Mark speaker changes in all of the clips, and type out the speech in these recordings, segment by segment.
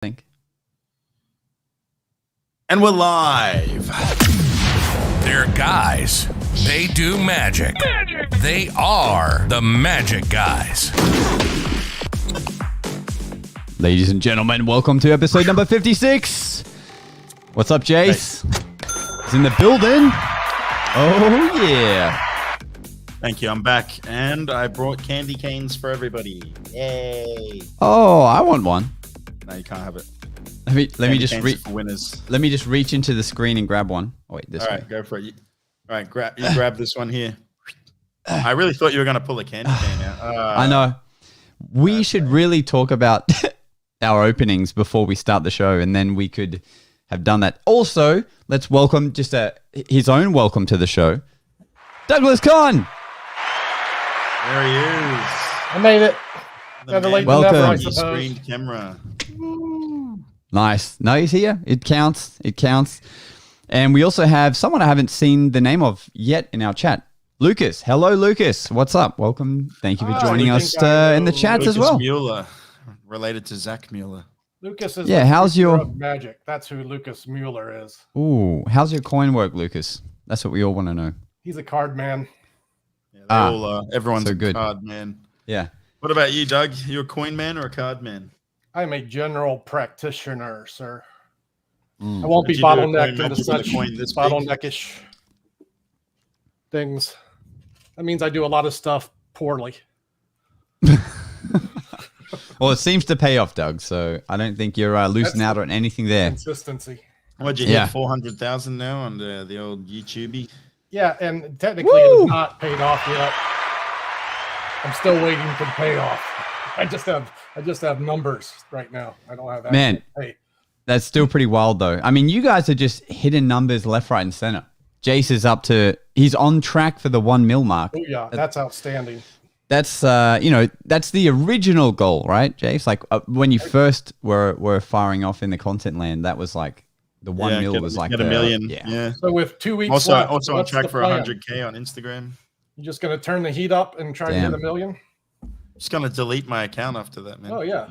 Speaker 1: think.
Speaker 2: And we're live.
Speaker 3: They're guys. They do magic. They are the Magic Guys.
Speaker 1: Ladies and gentlemen, welcome to episode number 56. What's up, Jase? He's in the building. Oh, yeah.
Speaker 2: Thank you. I'm back, and I brought candy canes for everybody. Yay!
Speaker 1: Oh, I want one.
Speaker 2: No, you can't have it.
Speaker 1: Let me just
Speaker 2: for winners.
Speaker 1: Let me just reach into the screen and grab one. Oh wait, this
Speaker 2: All
Speaker 1: way.
Speaker 2: right, go for it. All right, grab this one here. I really thought you were gonna pull a candy cane out.
Speaker 1: I know. We should really talk about our openings before we start the show, and then we could have done that. Also, let's welcome his own welcome to the show, Douglas Kahn.
Speaker 2: There he is.
Speaker 4: I made it.
Speaker 1: Welcome.
Speaker 2: Screened camera.
Speaker 1: Nice. No, he's here. It counts. It counts. And we also have someone I haven't seen the name of yet in our chat. Lucas. Hello, Lucas. What's up? Welcome. Thank you for joining us in the chats as well.
Speaker 2: Mueller, related to Zach Mueller.
Speaker 4: Lucas is
Speaker 1: how's your
Speaker 4: magic? That's who Lucas Mueller is.
Speaker 1: Ooh, how's your coin work, Lucas? That's what we all want to know.
Speaker 4: He's a card man.
Speaker 2: Yeah, everyone's
Speaker 1: so
Speaker 2: a
Speaker 1: good.
Speaker 2: card man.
Speaker 1: Yeah.
Speaker 2: What about you, Doug? You a coin man or a card man?
Speaker 4: I'm a general practitioner, sir. I
Speaker 1: Mm.
Speaker 4: won't be
Speaker 2: Did you do a coin
Speaker 4: bottlenecked
Speaker 2: magic
Speaker 4: into
Speaker 2: with a
Speaker 4: such
Speaker 2: coin this big?
Speaker 4: bottleneckish things. That means I do a lot of stuff poorly.
Speaker 1: Well, it seems to pay off, Doug. So I don't think you're losing out on anything there.
Speaker 4: Consistency.
Speaker 2: What'd you hit? 400,000 now on the old YouTube?
Speaker 4: Yeah, and technically it is not paid off yet. I'm still waiting for the payoff. I just have numbers right now. I don't have
Speaker 1: Man.
Speaker 4: pay.
Speaker 1: That's still pretty wild, though. I mean, you guys are just hitting numbers left, right, and center. Jace is he's on track for the 1 mil mark.
Speaker 4: Oh yeah, that's outstanding.
Speaker 1: That's that's the original goal, right, Jace? Like when you first were firing off in the content land, that was like the 1 mil was like
Speaker 2: get a million.
Speaker 1: Yeah.
Speaker 4: So with 2 weeks
Speaker 2: Also
Speaker 4: left,
Speaker 2: on
Speaker 4: what's
Speaker 2: track
Speaker 4: the
Speaker 2: for
Speaker 4: plan?
Speaker 2: 100K on Instagram.
Speaker 4: You just gonna turn the heat up and try to
Speaker 1: Damn.
Speaker 4: get a million?
Speaker 2: Just gonna delete my account after that, man.
Speaker 4: Oh yeah,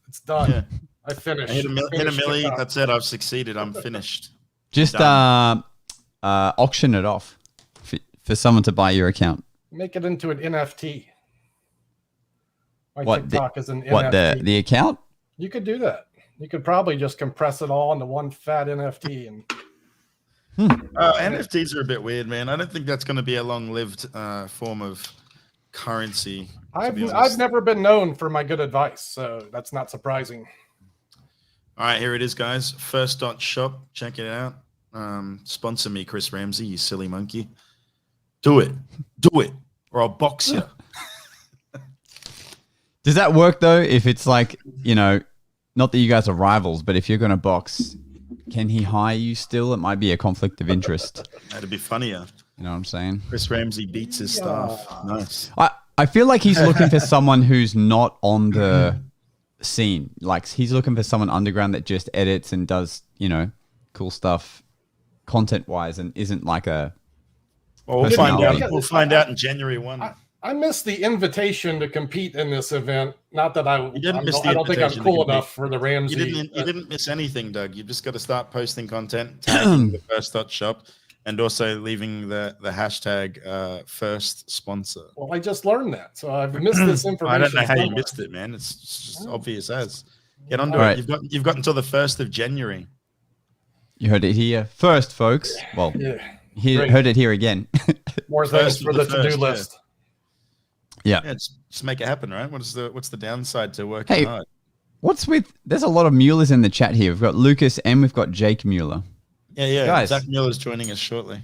Speaker 4: it's done.
Speaker 2: Yeah.
Speaker 4: I finished.
Speaker 2: I hit a
Speaker 4: Finished
Speaker 2: milli.
Speaker 4: it up.
Speaker 2: That's it. I've succeeded. I'm finished.
Speaker 1: Just auction it off for someone to buy your account.
Speaker 4: Make it into an NFT. My
Speaker 1: What,
Speaker 4: TikTok is an NFT.
Speaker 1: What the account?
Speaker 4: You could do that. You could probably just compress it all into one fat NFT and
Speaker 2: NFTs are a bit weird, man. I don't think that's going to be a long-lived form of currency.
Speaker 4: I've never been known for my good advice, so that's not surprising.
Speaker 2: All right, here it is, guys. First dot shop. Check it out. Sponsor me, Chris Ramsey, you silly monkey. Do it, or I'll box you.
Speaker 1: Does that work though? If it's like, not that you guys are rivals, but if you're going to box, can he hire you still? It might be a conflict of interest.
Speaker 2: That'd be funnier.
Speaker 1: You know what I'm saying?
Speaker 2: Chris Ramsey beats his staff. Nice.
Speaker 1: I feel like he's looking for someone who's not on the scene. Like he's looking for someone underground that just edits and does, cool stuff content wise and isn't like a.
Speaker 2: Well, we'll find out. We'll find out in January 1.
Speaker 4: I missed the invitation to compete in this event. Not that I don't think I'm cool enough for the Ramsey.
Speaker 2: You didn't miss anything, Doug. You've just got to start posting content, tagging the first dot shop, and also leaving the hashtag first sponsor.
Speaker 4: Well, I just learned that, so I've missed this information.
Speaker 2: I don't know how you
Speaker 4: somewhere.
Speaker 2: missed it, man. It's just obvious as. Get onto it. You've got until the 1st of January.
Speaker 1: You heard it here first, folks. Well, heard it here again.
Speaker 4: More things for the to-do list.
Speaker 1: Yeah.
Speaker 2: Just make it happen, right? What's the downside to working hard?
Speaker 1: There's a lot of Muellers in the chat here. We've got Lucas and we've got Jake Mueller.
Speaker 2: Yeah.
Speaker 1: Guys,
Speaker 2: Zach Mueller's joining us shortly.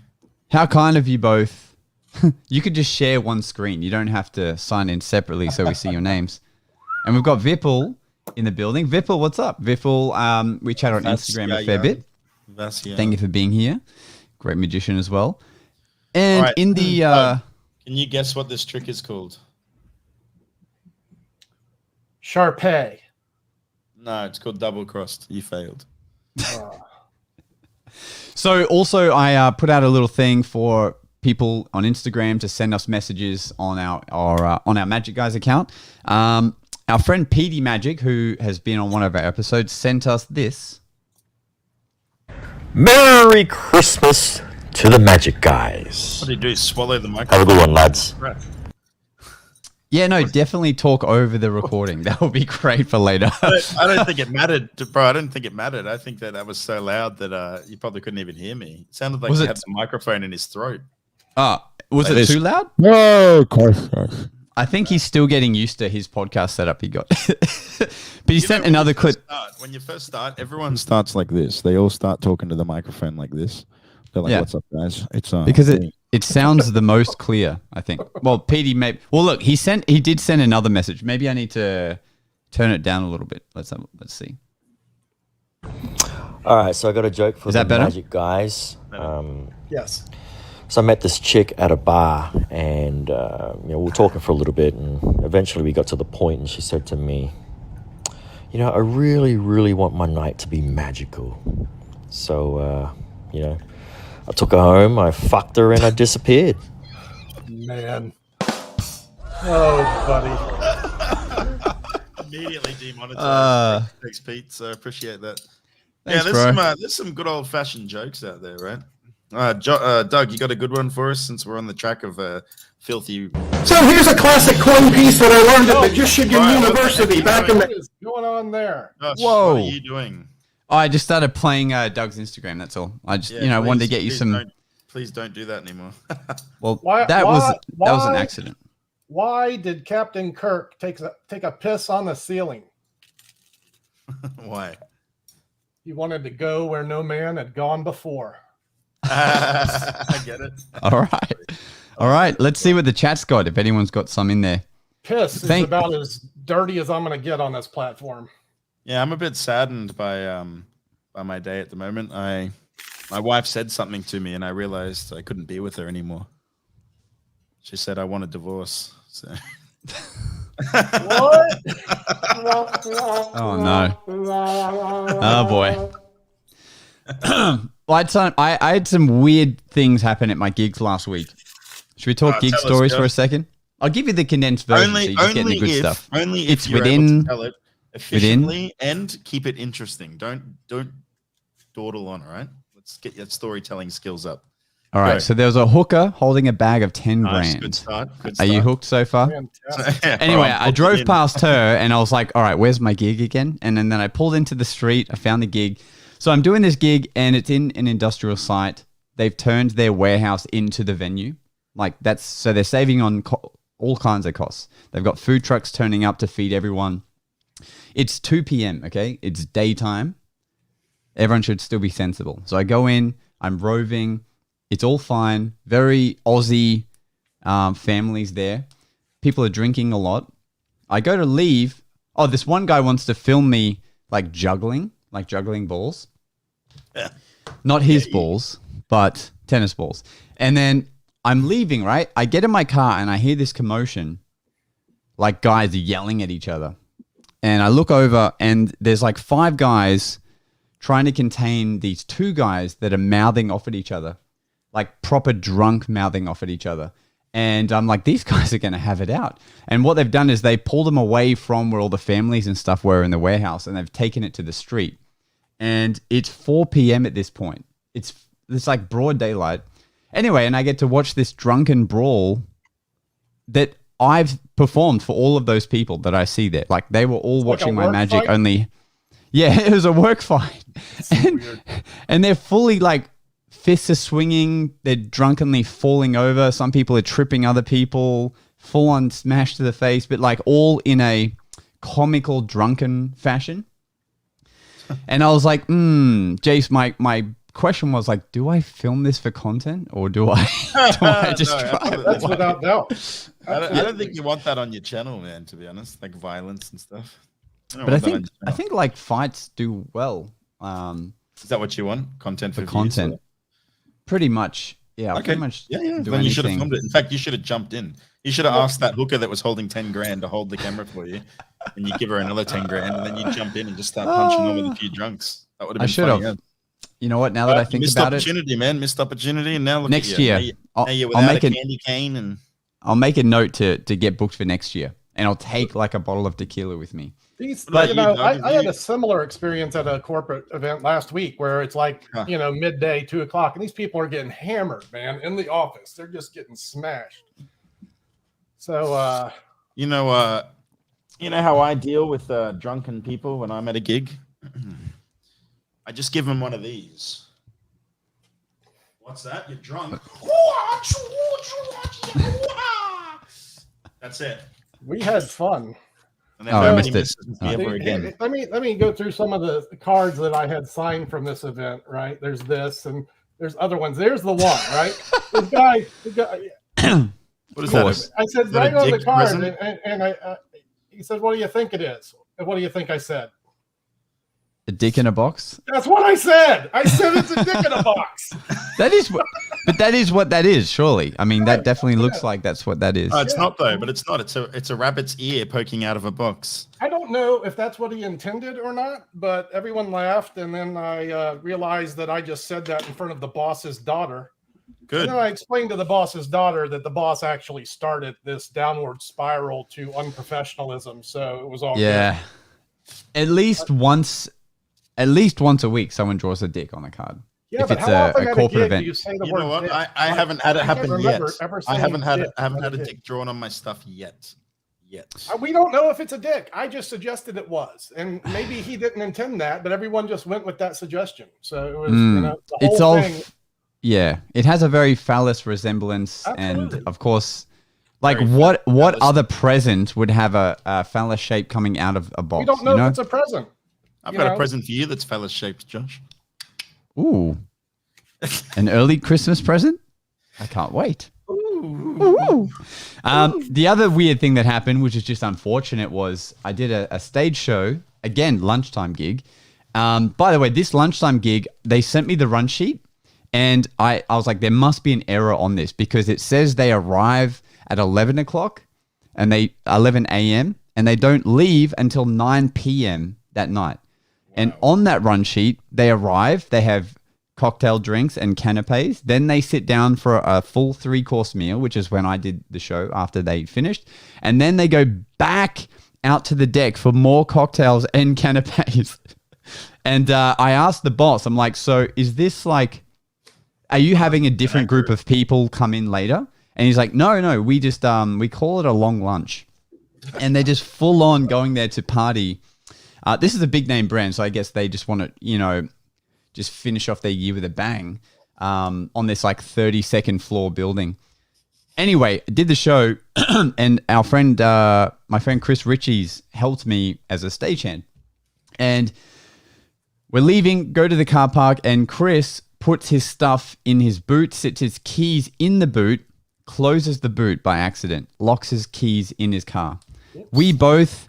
Speaker 1: How kind of you both. You could just share one screen. You don't have to sign in separately so we see your names. And we've got Vipul in the building. Vipul, what's up? Vipul, we chat on Instagram a fair bit. Thank you for being here. Great magician as well. And
Speaker 2: right.
Speaker 1: in the...
Speaker 2: can you guess what this trick is called?
Speaker 4: Sharpay.
Speaker 2: No, it's called double crossed. You failed.
Speaker 1: So also I put out a little thing for people on Instagram to send us messages on our Magic Guys account. our friend PD Magic, who has been on one of our episodes, sent us this.
Speaker 5: Merry Christmas to the Magic Guys.
Speaker 2: What do you do? Swallow the microphone?
Speaker 5: Have a good one, lads.
Speaker 2: Right.
Speaker 1: Yeah, no, definitely talk over the recording. That would be great for later.
Speaker 2: I don't think it mattered, bro. I don't think it mattered. I think that was so loud that you probably couldn't even hear me. It sounded like he had the microphone in his throat.
Speaker 1: Was it too loud?
Speaker 6: No, of course not.
Speaker 1: I think he's still getting used to his podcast setup he got. But he sent another clip.
Speaker 2: When you first start, everyone starts like this. They all start talking to the microphone like this. They're like, "What's up, guys?" It's
Speaker 1: because it sounds the most clear, I think. Well, PD maybe. Well, look, he did send another message. Maybe I need to turn it down a little bit. Let's see.
Speaker 5: All right, so I got a joke for the
Speaker 1: better?
Speaker 5: Magic Guys.
Speaker 4: Yes.
Speaker 5: So I met this chick at a bar, and we were talking for a little bit, and eventually we got to the point, and she said to me, I really, really want my night to be magical. So, I took her home, I fucked her, and I disappeared.
Speaker 4: Man. Oh, buddy.
Speaker 2: Immediately demonetized. Thanks, Pete. So I appreciate that.
Speaker 1: Thanks,
Speaker 2: there's some good old-fashioned jokes out there, right? Doug, you got a good one for us since we're on the track of filthy.
Speaker 7: So here's a classic coin piece that I learned at Michigan University back in the.
Speaker 4: What is going on there?
Speaker 2: Gosh,
Speaker 1: Whoa!
Speaker 2: What are you doing?
Speaker 1: I just started playing Doug's Instagram. That's all. I just wanted to get you some.
Speaker 2: Please don't do that anymore.
Speaker 1: Well, that was an accident.
Speaker 4: Why did Captain Kirk take a piss on the ceiling?
Speaker 2: Why?
Speaker 4: He wanted to go where no man had gone before.
Speaker 2: I get it.
Speaker 1: All right. Let's see what the chat's got. If anyone's got some in there.
Speaker 4: Piss is about as dirty as I'm going to get on this platform.
Speaker 2: Yeah, I'm a bit saddened by my day at the moment. My wife said something to me, and I realized I couldn't be with her anymore. She said, "I want a divorce." So.
Speaker 4: What?
Speaker 1: Oh no! Oh boy! Well, I had some weird things happen at my gigs last week. Should we talk gig stories for a second? I'll give you the condensed version, so you just get the good stuff.
Speaker 2: Only
Speaker 1: it's
Speaker 2: if you're
Speaker 1: within
Speaker 2: able to tell it efficiently and keep it interesting. Don't dawdle on. All right, let's get your storytelling skills up.
Speaker 1: All right, so there was a hooker holding a bag of 10 grand.
Speaker 2: Good start.
Speaker 1: Are you hooked so far? Anyway, I drove past her and I was like, all right, where's my gig again? And then I pulled into the street. I found the gig. So I'm doing this gig and it's in an industrial site. They've turned their warehouse into the venue. So they're saving on all kinds of costs. They've got food trucks turning up to feed everyone. It's 2 p.m., okay? It's daytime. Everyone should still be sensible. So I go in, I'm roving. It's all fine. Very Aussie families there. People are drinking a lot. I go to leave. Oh, this one guy wants to film me juggling balls.
Speaker 2: Yeah.
Speaker 1: Not his balls, but tennis balls. And then I'm leaving, right? I get in my car and I hear this commotion, like guys yelling at each other. And I look over and there's 5 guys trying to contain these 2 guys that are mouthing off at each other. Proper drunk mouthing off at each other. And I'm like, these guys are going to have it out. And what they've done is they pulled them away from where all the families and stuff were in the warehouse and they've taken it to the street. And it's 4 p.m. at this point. It's broad daylight. Anyway, and I get to watch this drunken brawl that I've performed for all of those people that I see there. They were all watching my magic fight? Only. Yeah, it was a work fight. And they're fully fists are swinging. They're drunkenly falling over. Some people are tripping other people, full on smash to the face, but all in a comical, drunken fashion. And I was like, Jase, my question was do I film this for content or do I just try?
Speaker 4: That's without doubt.
Speaker 2: I don't think you want that on your channel, man, to be honest, violence and stuff.
Speaker 1: But I think fights do well.
Speaker 2: Is that what you want? Content for
Speaker 1: content? Pretty much. Yeah.
Speaker 2: Okay.
Speaker 1: Pretty much.
Speaker 2: Yeah. Then you should have filmed it. In fact, you should have jumped in. You should have asked that hooker that was holding 10 grand to hold the camera for you, and you give her another 10 grand, and then you jump in and just start punching on with a few drunks. That would have been funny. Yeah.
Speaker 1: You know what? Now that I think about it,
Speaker 2: missed opportunity, and now look
Speaker 1: next
Speaker 2: at you.
Speaker 1: year,
Speaker 2: Now you're without a candy cane, and
Speaker 1: I'll make a note to get booked for next year. and I'll take like a bottle of tequila with me.
Speaker 2: But
Speaker 4: You know,
Speaker 2: Doug,
Speaker 4: I had a similar experience at a corporate event last week where it's like, you know, midday, 2 o'clock, and these people are getting hammered, man, in the office. They're just getting smashed. So,
Speaker 2: you know how I deal with drunken people when I'm at a gig? I just give them one of these. What's that? You're drunk. That's it.
Speaker 4: we had fun.
Speaker 2: And then
Speaker 1: Oh, I
Speaker 2: nobody
Speaker 1: missed it.
Speaker 2: misses me ever again.
Speaker 4: Let me go through some of the cards that I had signed from this event. Right, there's this, and there's other ones. There's the one, right? The guy.
Speaker 2: What is that?
Speaker 4: I said
Speaker 2: that
Speaker 4: right
Speaker 2: a
Speaker 4: on the
Speaker 2: dick
Speaker 4: card,
Speaker 2: present?
Speaker 4: and he said, "What do you think it is?" And what do you think I said?
Speaker 1: A dick in a box.
Speaker 4: That's what I said. I said it's a dick in a box.
Speaker 1: That is what, but that is what that is. Surely, I mean, that definitely looks like that's what that is.
Speaker 2: Oh, it's not though, but it's not. It's a rabbit's ear poking out of a box.
Speaker 4: I don't know if that's what he intended or not, but everyone laughed, and then I realized that I just said that in front of the boss's daughter.
Speaker 2: Good.
Speaker 4: And then I explained to the boss's daughter that the boss actually started this downward spiral to unprofessionalism, so it was all
Speaker 1: Yeah, at least once a week, someone draws a dick on a card.
Speaker 4: Yeah,
Speaker 1: if
Speaker 4: but
Speaker 1: it's
Speaker 4: how often
Speaker 1: a
Speaker 4: at
Speaker 1: corporate
Speaker 4: gig
Speaker 1: event.
Speaker 4: do you say the
Speaker 2: You
Speaker 4: word
Speaker 2: know what?
Speaker 4: dick?
Speaker 2: I haven't had it
Speaker 4: I can't
Speaker 2: happen yet.
Speaker 4: remember ever
Speaker 2: I
Speaker 4: saying
Speaker 2: haven't had
Speaker 4: dick
Speaker 2: a
Speaker 4: dick.
Speaker 2: dick drawn on my stuff yet.
Speaker 4: We don't know if it's a dick. I just suggested it was, and maybe he didn't intend that, but everyone just went with that suggestion. So it was, you know, the
Speaker 1: It's
Speaker 4: whole
Speaker 1: all,
Speaker 4: thing.
Speaker 1: yeah. It has a very phallus resemblance,
Speaker 4: Absolutely.
Speaker 1: and of course, like
Speaker 2: Very
Speaker 1: what
Speaker 2: phallus.
Speaker 1: other present would have a phallus shape coming out of a box?
Speaker 4: We don't know
Speaker 1: you know?
Speaker 4: if it's a present.
Speaker 2: I've
Speaker 4: You
Speaker 2: got
Speaker 4: know?
Speaker 2: a present for you that's phallus shaped, Josh.
Speaker 1: Ooh, an early Christmas present. I can't wait. Ooh. The other weird thing that happened, which is just unfortunate, was I did a stage show, again, lunchtime gig. By the way, this lunchtime gig, they sent me the run sheet, and I was like, there must be an error on this because it says they arrive at 11 o'clock and 11 a.m. and they don't leave until 9 p.m. that night. And on that run sheet, they arrive, they have cocktail drinks and canapes. Then they sit down for a full 3-course meal, which is when I did the show after they finished. And then they go back out to the deck for more cocktails and canapes. And I asked the boss, I'm like, so is this like, are you having a different group of people come in later? And he's like, no, we just, we call it a long lunch. And they're just full on going there to party. This is a big name brand, so I guess they just want to, you know, just finish off their year with a bang on this like 32nd floor building. Anyway, I did the show, and our friend, my friend Chris Ritchie's helped me as a stagehand. And we're leaving, go to the car park, and Chris puts his stuff in his boot, sits his keys in the boot, closes the boot by accident, locks his keys in his car. We both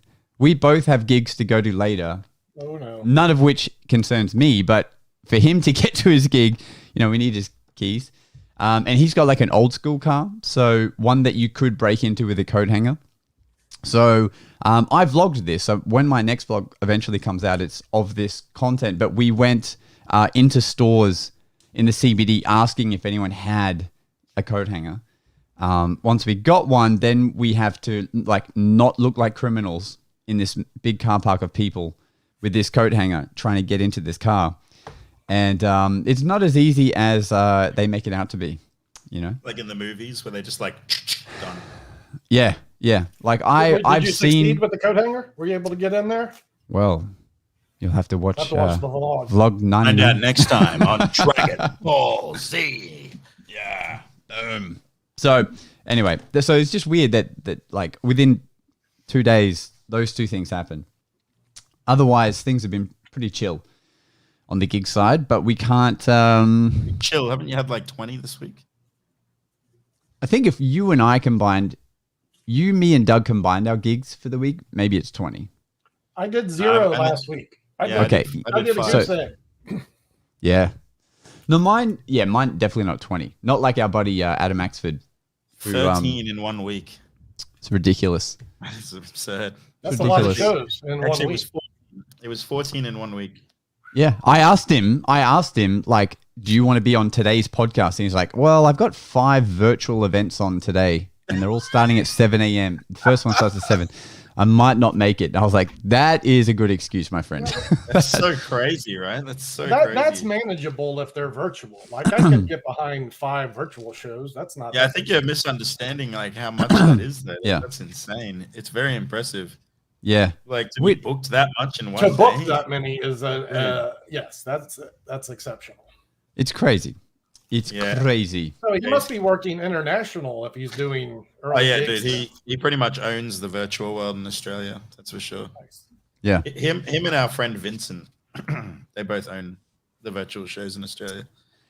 Speaker 1: have gigs to go to later.
Speaker 4: Oh no.
Speaker 1: None of which concerns me, but for him to get to his gig, you know, we need his keys. And he's got like an old school car, so one that you could break into with a coat hanger. So I vlogged this. So when my next vlog eventually comes out, it's of this content. But we went into stores in the CBD asking if anyone had a coat hanger. Once we got one, then we have to like not look like criminals in this big car park of people with this coat hanger trying to get into this car. And it's not as easy as they make it out to be, you know?
Speaker 2: Like in the movies where they just like done.
Speaker 1: Yeah. Like
Speaker 4: Did
Speaker 1: I've
Speaker 4: you
Speaker 1: seen.
Speaker 4: succeed with the coat hanger? Were you able to get in there?
Speaker 1: Well, you'll have to watch,
Speaker 4: The vlog.
Speaker 1: vlog 99.
Speaker 2: And next time on Dragon Ball Z. Yeah.
Speaker 1: So anyway, so it's just weird that like within 2 days, those two things happen. Otherwise, things have been pretty chill on the gig side, but we can't.
Speaker 2: Chill. Haven't you had like 20 this week?
Speaker 1: I think if you and I combined, me and Doug combined our gigs for the week, maybe it's 20.
Speaker 4: I did 0
Speaker 2: and
Speaker 4: last week. I
Speaker 2: Yeah,
Speaker 1: Okay.
Speaker 4: I did a
Speaker 2: five.
Speaker 4: good
Speaker 1: So-
Speaker 4: thing.
Speaker 1: Yeah. No, mine definitely not 20. Not like our buddy Adam Axford. Who,
Speaker 2: 13 in 1 week.
Speaker 1: It's ridiculous.
Speaker 2: That's absurd.
Speaker 4: That's a lot of
Speaker 1: ridiculous.
Speaker 4: shows in 1
Speaker 2: Actually,
Speaker 4: week.
Speaker 2: it was 14 in 1 week.
Speaker 1: Yeah. I asked him, like, do you want to be on today's podcast? And he's like, well, I've got 5 virtual events on today. and they're all starting at 7 a.m. The first one starts at 7. I might not make it. And I was like, that is a good excuse, my friend.
Speaker 2: That's so crazy, right? That's so crazy.
Speaker 4: That's manageable if they're virtual. Like I can get behind 5 virtual shows. That's not.
Speaker 2: Yeah, I think you're misunderstanding like how much that is. There.
Speaker 1: Yeah,
Speaker 2: that's insane. It's very impressive.
Speaker 1: Yeah,
Speaker 2: like to be booked that much in one
Speaker 4: to
Speaker 2: day.
Speaker 4: book that many is yes, that's exceptional.
Speaker 1: It's crazy. It's crazy.
Speaker 4: So he must be working international if he's doing.
Speaker 2: Oh yeah, dude. He pretty much owns the virtual world in Australia. That's for sure.
Speaker 4: Nice.
Speaker 1: Yeah.
Speaker 2: Him and our friend Vincent, they both own the virtual shows in Australia.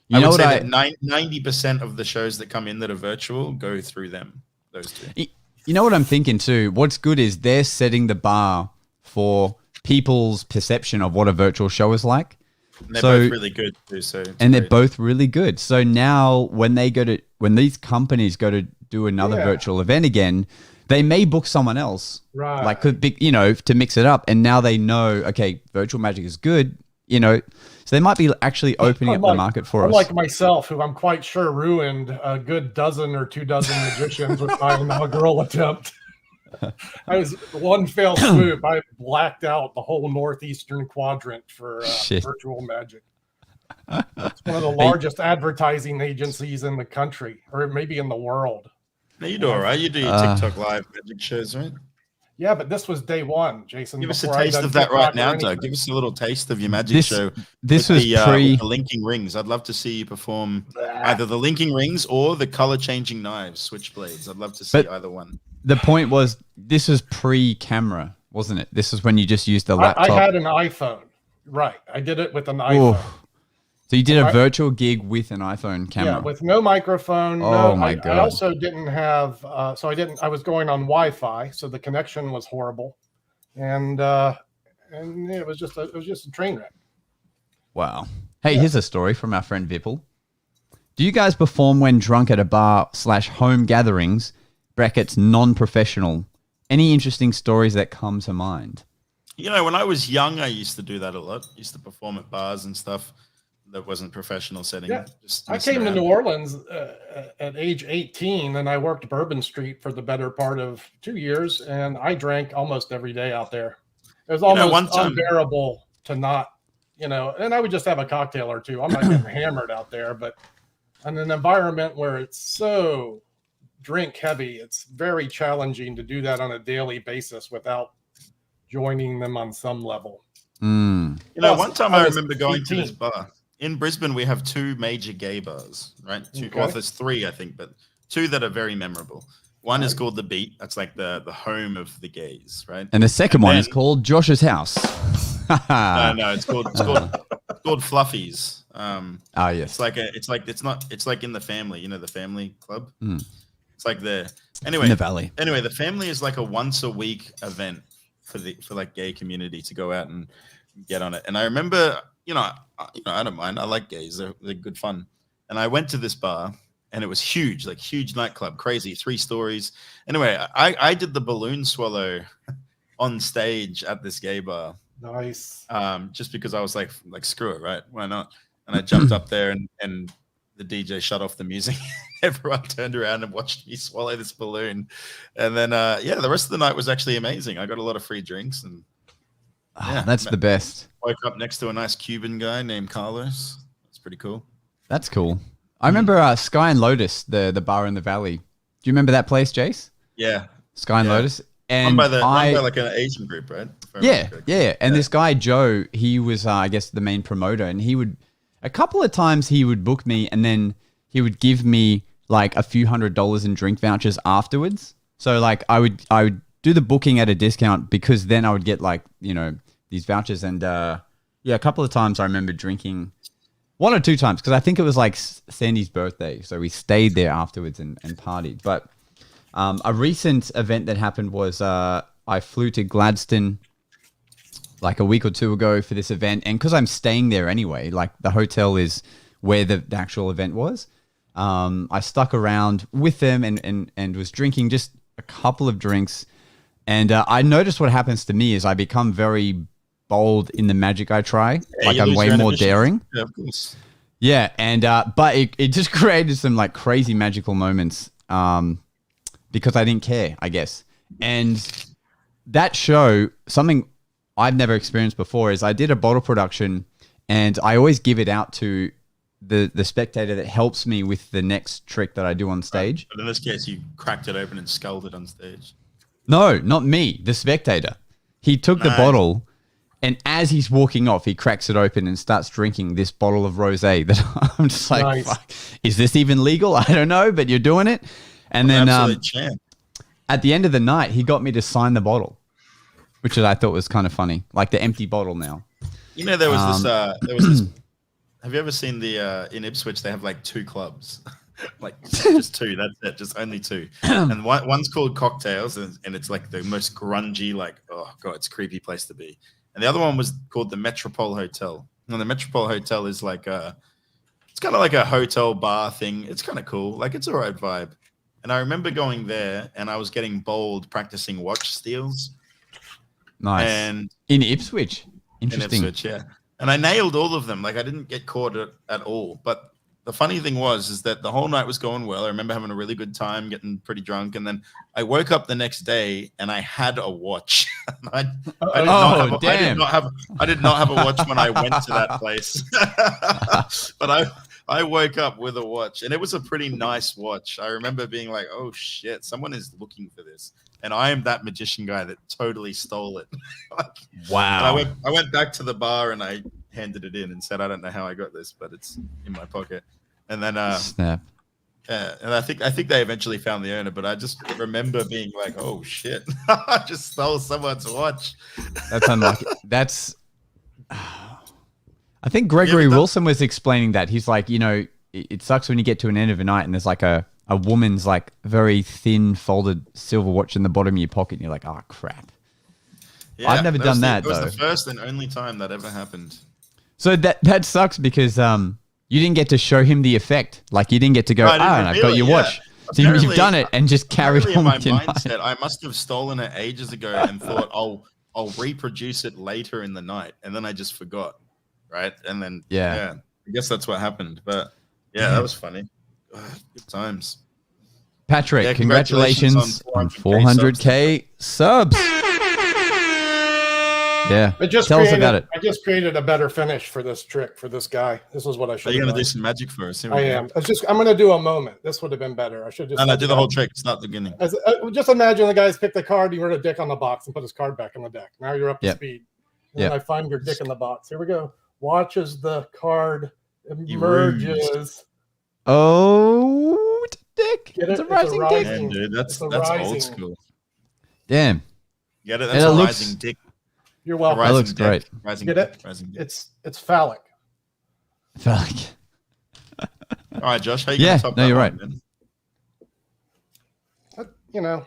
Speaker 1: You know what?
Speaker 2: 90% of the shows that come in that are virtual go through them. Those two.
Speaker 1: You know what I'm thinking too? What's good is they're setting the bar for people's perception of what a virtual show is like.
Speaker 2: And they're both really good too.
Speaker 1: They're both really good. So now when these companies go to do another virtual event again, they may book someone else,
Speaker 4: right?
Speaker 1: Like to mix it up. And now they know, okay, virtual magic is good, so they might be actually opening up the market for us.
Speaker 4: Like myself, who I'm quite sure ruined a good dozen or 2 dozen magicians with my inaugural attempt. I was one fell swoop. I blacked out the whole northeastern quadrant for virtual magic. It's one of the largest advertising agencies in the country, or maybe in the world.
Speaker 2: No, you do all right. You do your TikTok live magic shows, right?
Speaker 4: Yeah, but this was day one, Jason.
Speaker 2: Give us a taste of that right now, Doug. Give us a little taste of your magic show.
Speaker 1: This was
Speaker 2: the linking rings. I'd love to see you perform either the linking rings or the color changing knives, switchblades. I'd love to see either one.
Speaker 1: The point was, this was pre-camera, wasn't it? This was when you just used the laptop.
Speaker 4: I had an iPhone. Right. I did it with an iPhone.
Speaker 1: So you did a virtual gig with an iPhone camera?
Speaker 4: Yeah, with no microphone.
Speaker 1: Oh, my God.
Speaker 4: I also didn't have, I was going on Wi-Fi, so the connection was horrible. And it was just a train wreck.
Speaker 1: Wow. Hey, here's a story from our friend Vipple. Do you guys perform when drunk at a bar / home gatherings, brackets non-professional? Any interesting stories that come to mind?
Speaker 2: When I was young, I used to do that a lot. I used to perform at bars and stuff that wasn't professional setting.
Speaker 4: Yeah. I came to New Orleans at age 18, and I worked Bourbon Street for the better part of 2 years, and I drank almost every day out there. It was almost unbearable to not, and I would just have a cocktail or two. I'm not getting hammered out there, but in an environment where it's so drink heavy, it's very challenging to do that on a daily basis without joining them on some level.
Speaker 2: One time I remember going to this bar in Brisbane. We have 2 major gay bars, right? Well, there's 3, I think, but 2 that are very memorable. One is called The Beat. That's like the home of the gays, right?
Speaker 1: And the second one is called Josh's House.
Speaker 2: No, it's called Fluffies.
Speaker 1: Yes.
Speaker 2: It's like in the family, the family club. It's like in
Speaker 1: the valley.
Speaker 2: Anyway, the family is like a once a week event for like gay community to go out and get on it. And I remember, I don't mind. I like gays. They're good fun. And I went to this bar and it was huge, like huge nightclub, crazy, 3 stories. Anyway, I did the balloon swallow on stage at this gay bar.
Speaker 4: Nice.
Speaker 2: Just because I was like screw it, right? Why not? And I jumped up there and the DJ shut off the music. Everyone turned around and watched me swallow this balloon. And then, the rest of the night was actually amazing. I got a lot of free drinks. And
Speaker 1: that's the best.
Speaker 2: Woke up next to a nice Cuban guy named Carlos. That's pretty cool.
Speaker 1: That's cool. I remember Sky and Lotus, the bar in the valley. Do you remember that place, Jase?
Speaker 2: Yeah.
Speaker 1: Sky and Lotus. And
Speaker 2: run by like an Asian group, right?
Speaker 1: Yeah. And this guy, Joe, he was, I guess, the main promoter. And a couple of times he would book me and then he would give me like a few $100s in drink vouchers afterwards. So like I would do the booking at a discount because then I would get like, these vouchers. And a couple of times I remember drinking 1 or 2 times because I think it was like Sandy's birthday. So we stayed there afterwards and partied. But a recent event that happened was I flew to Gladstone like a week or 2 ago for this event. And because I'm staying there anyway, like the hotel is where the actual event was, I stuck around with them and was drinking just a couple of drinks. And I noticed what happens to me is I become very bold in the magic I try. Like I'm way more daring.
Speaker 2: Yeah, of course.
Speaker 1: Yeah. And, but it just created some like crazy magical moments. because I didn't care, I guess. And that show, something I've never experienced before, is I did a bottle production, and I always give it out to the spectator that helps me with the next trick that I do on stage.
Speaker 2: But in this case, you cracked it open and sculled it on stage.
Speaker 1: No, not me, the spectator. He took the bottle, and as he's walking off, he cracks it open and starts drinking this bottle of rosé that I'm just like, fuck, is this even legal? I don't know, but you're doing it. And then at the end of the night, he got me to sign the bottle, which I thought was kind of funny, like the empty bottle now.
Speaker 2: You know, there was this. Have you ever seen in Ipswich, they have like 2 clubs, like just 2, that's it, just only 2. And one's called Cocktails, and it's like the most grungy, like, oh God, it's a creepy place to be. And the other one was called the Metropole Hotel. And the Metropole Hotel is like it's kind of like a hotel bar thing. It's kind of cool. Like, it's all right vibe. And I remember going there, and I was getting bold practicing watch steals.
Speaker 1: Nice.
Speaker 2: And
Speaker 1: in Ipswich. Interesting.
Speaker 2: In Ipswich, yeah. And I nailed all of them. Like, I didn't get caught at all. But the funny thing is that the whole night was going well. I remember having a really good time, getting pretty drunk. And then I woke up the next day and I had a watch. I did not have a watch when I went to that place. But I woke up with a watch, and it was a pretty nice watch. I remember being like, oh shit, someone is looking for this. And I am that magician guy that totally stole it.
Speaker 1: Wow.
Speaker 2: I went back to the bar and I handed it in and said, I don't know how I got this, but it's in my pocket. And then
Speaker 1: snap.
Speaker 2: And I think they eventually found the owner, but I just remember being like, oh shit, I just stole someone's watch.
Speaker 1: That's unlucky. That's I think Gregory Wilson was explaining that. He's like, you know, it sucks when you get to an end of a night and there's like a woman's like very thin folded silver watch in the bottom of your pocket, and you're like, oh crap.
Speaker 2: Yeah,
Speaker 1: I've never done that.
Speaker 2: It was the first and only time that ever happened.
Speaker 1: So that sucks because you didn't get to show him the effect. Like, you didn't get to go, I've got your watch. So you've done it and just carry on
Speaker 2: in my
Speaker 1: with your
Speaker 2: mindset, I must have stolen it ages ago and thought, I'll reproduce it later in the night, and then I just forgot, right? And then I guess that's what happened. But yeah, that was funny. Good times.
Speaker 1: Patrick, congratulations on 400K subs. Yeah, tell us about it.
Speaker 4: I just created a better finish for this trick for this guy. This is what I should.
Speaker 2: Are you going to do some magic for us?
Speaker 4: I am. I'm going to do a moment. This would have been better. I should just.
Speaker 2: No, do the whole trick. It's not the beginning.
Speaker 4: Just imagine the guy's picked the card. He wrote a dick on the box and put his card back in the deck. Now you're up to speed. And then I find your dick in the box. Here we go. Watch as the card emerges.
Speaker 1: Oh, dick! It's a rising dick.
Speaker 2: Damn, dude, that's old school.
Speaker 1: Damn.
Speaker 2: Get it? That's a rising dick.
Speaker 4: You're welcome.
Speaker 1: That looks great.
Speaker 2: Rising
Speaker 4: Get it?
Speaker 2: Rising dick.
Speaker 4: It's phallic.
Speaker 1: Phallic.
Speaker 2: All right, Josh. How you gonna top that?
Speaker 1: You're right.
Speaker 4: You know,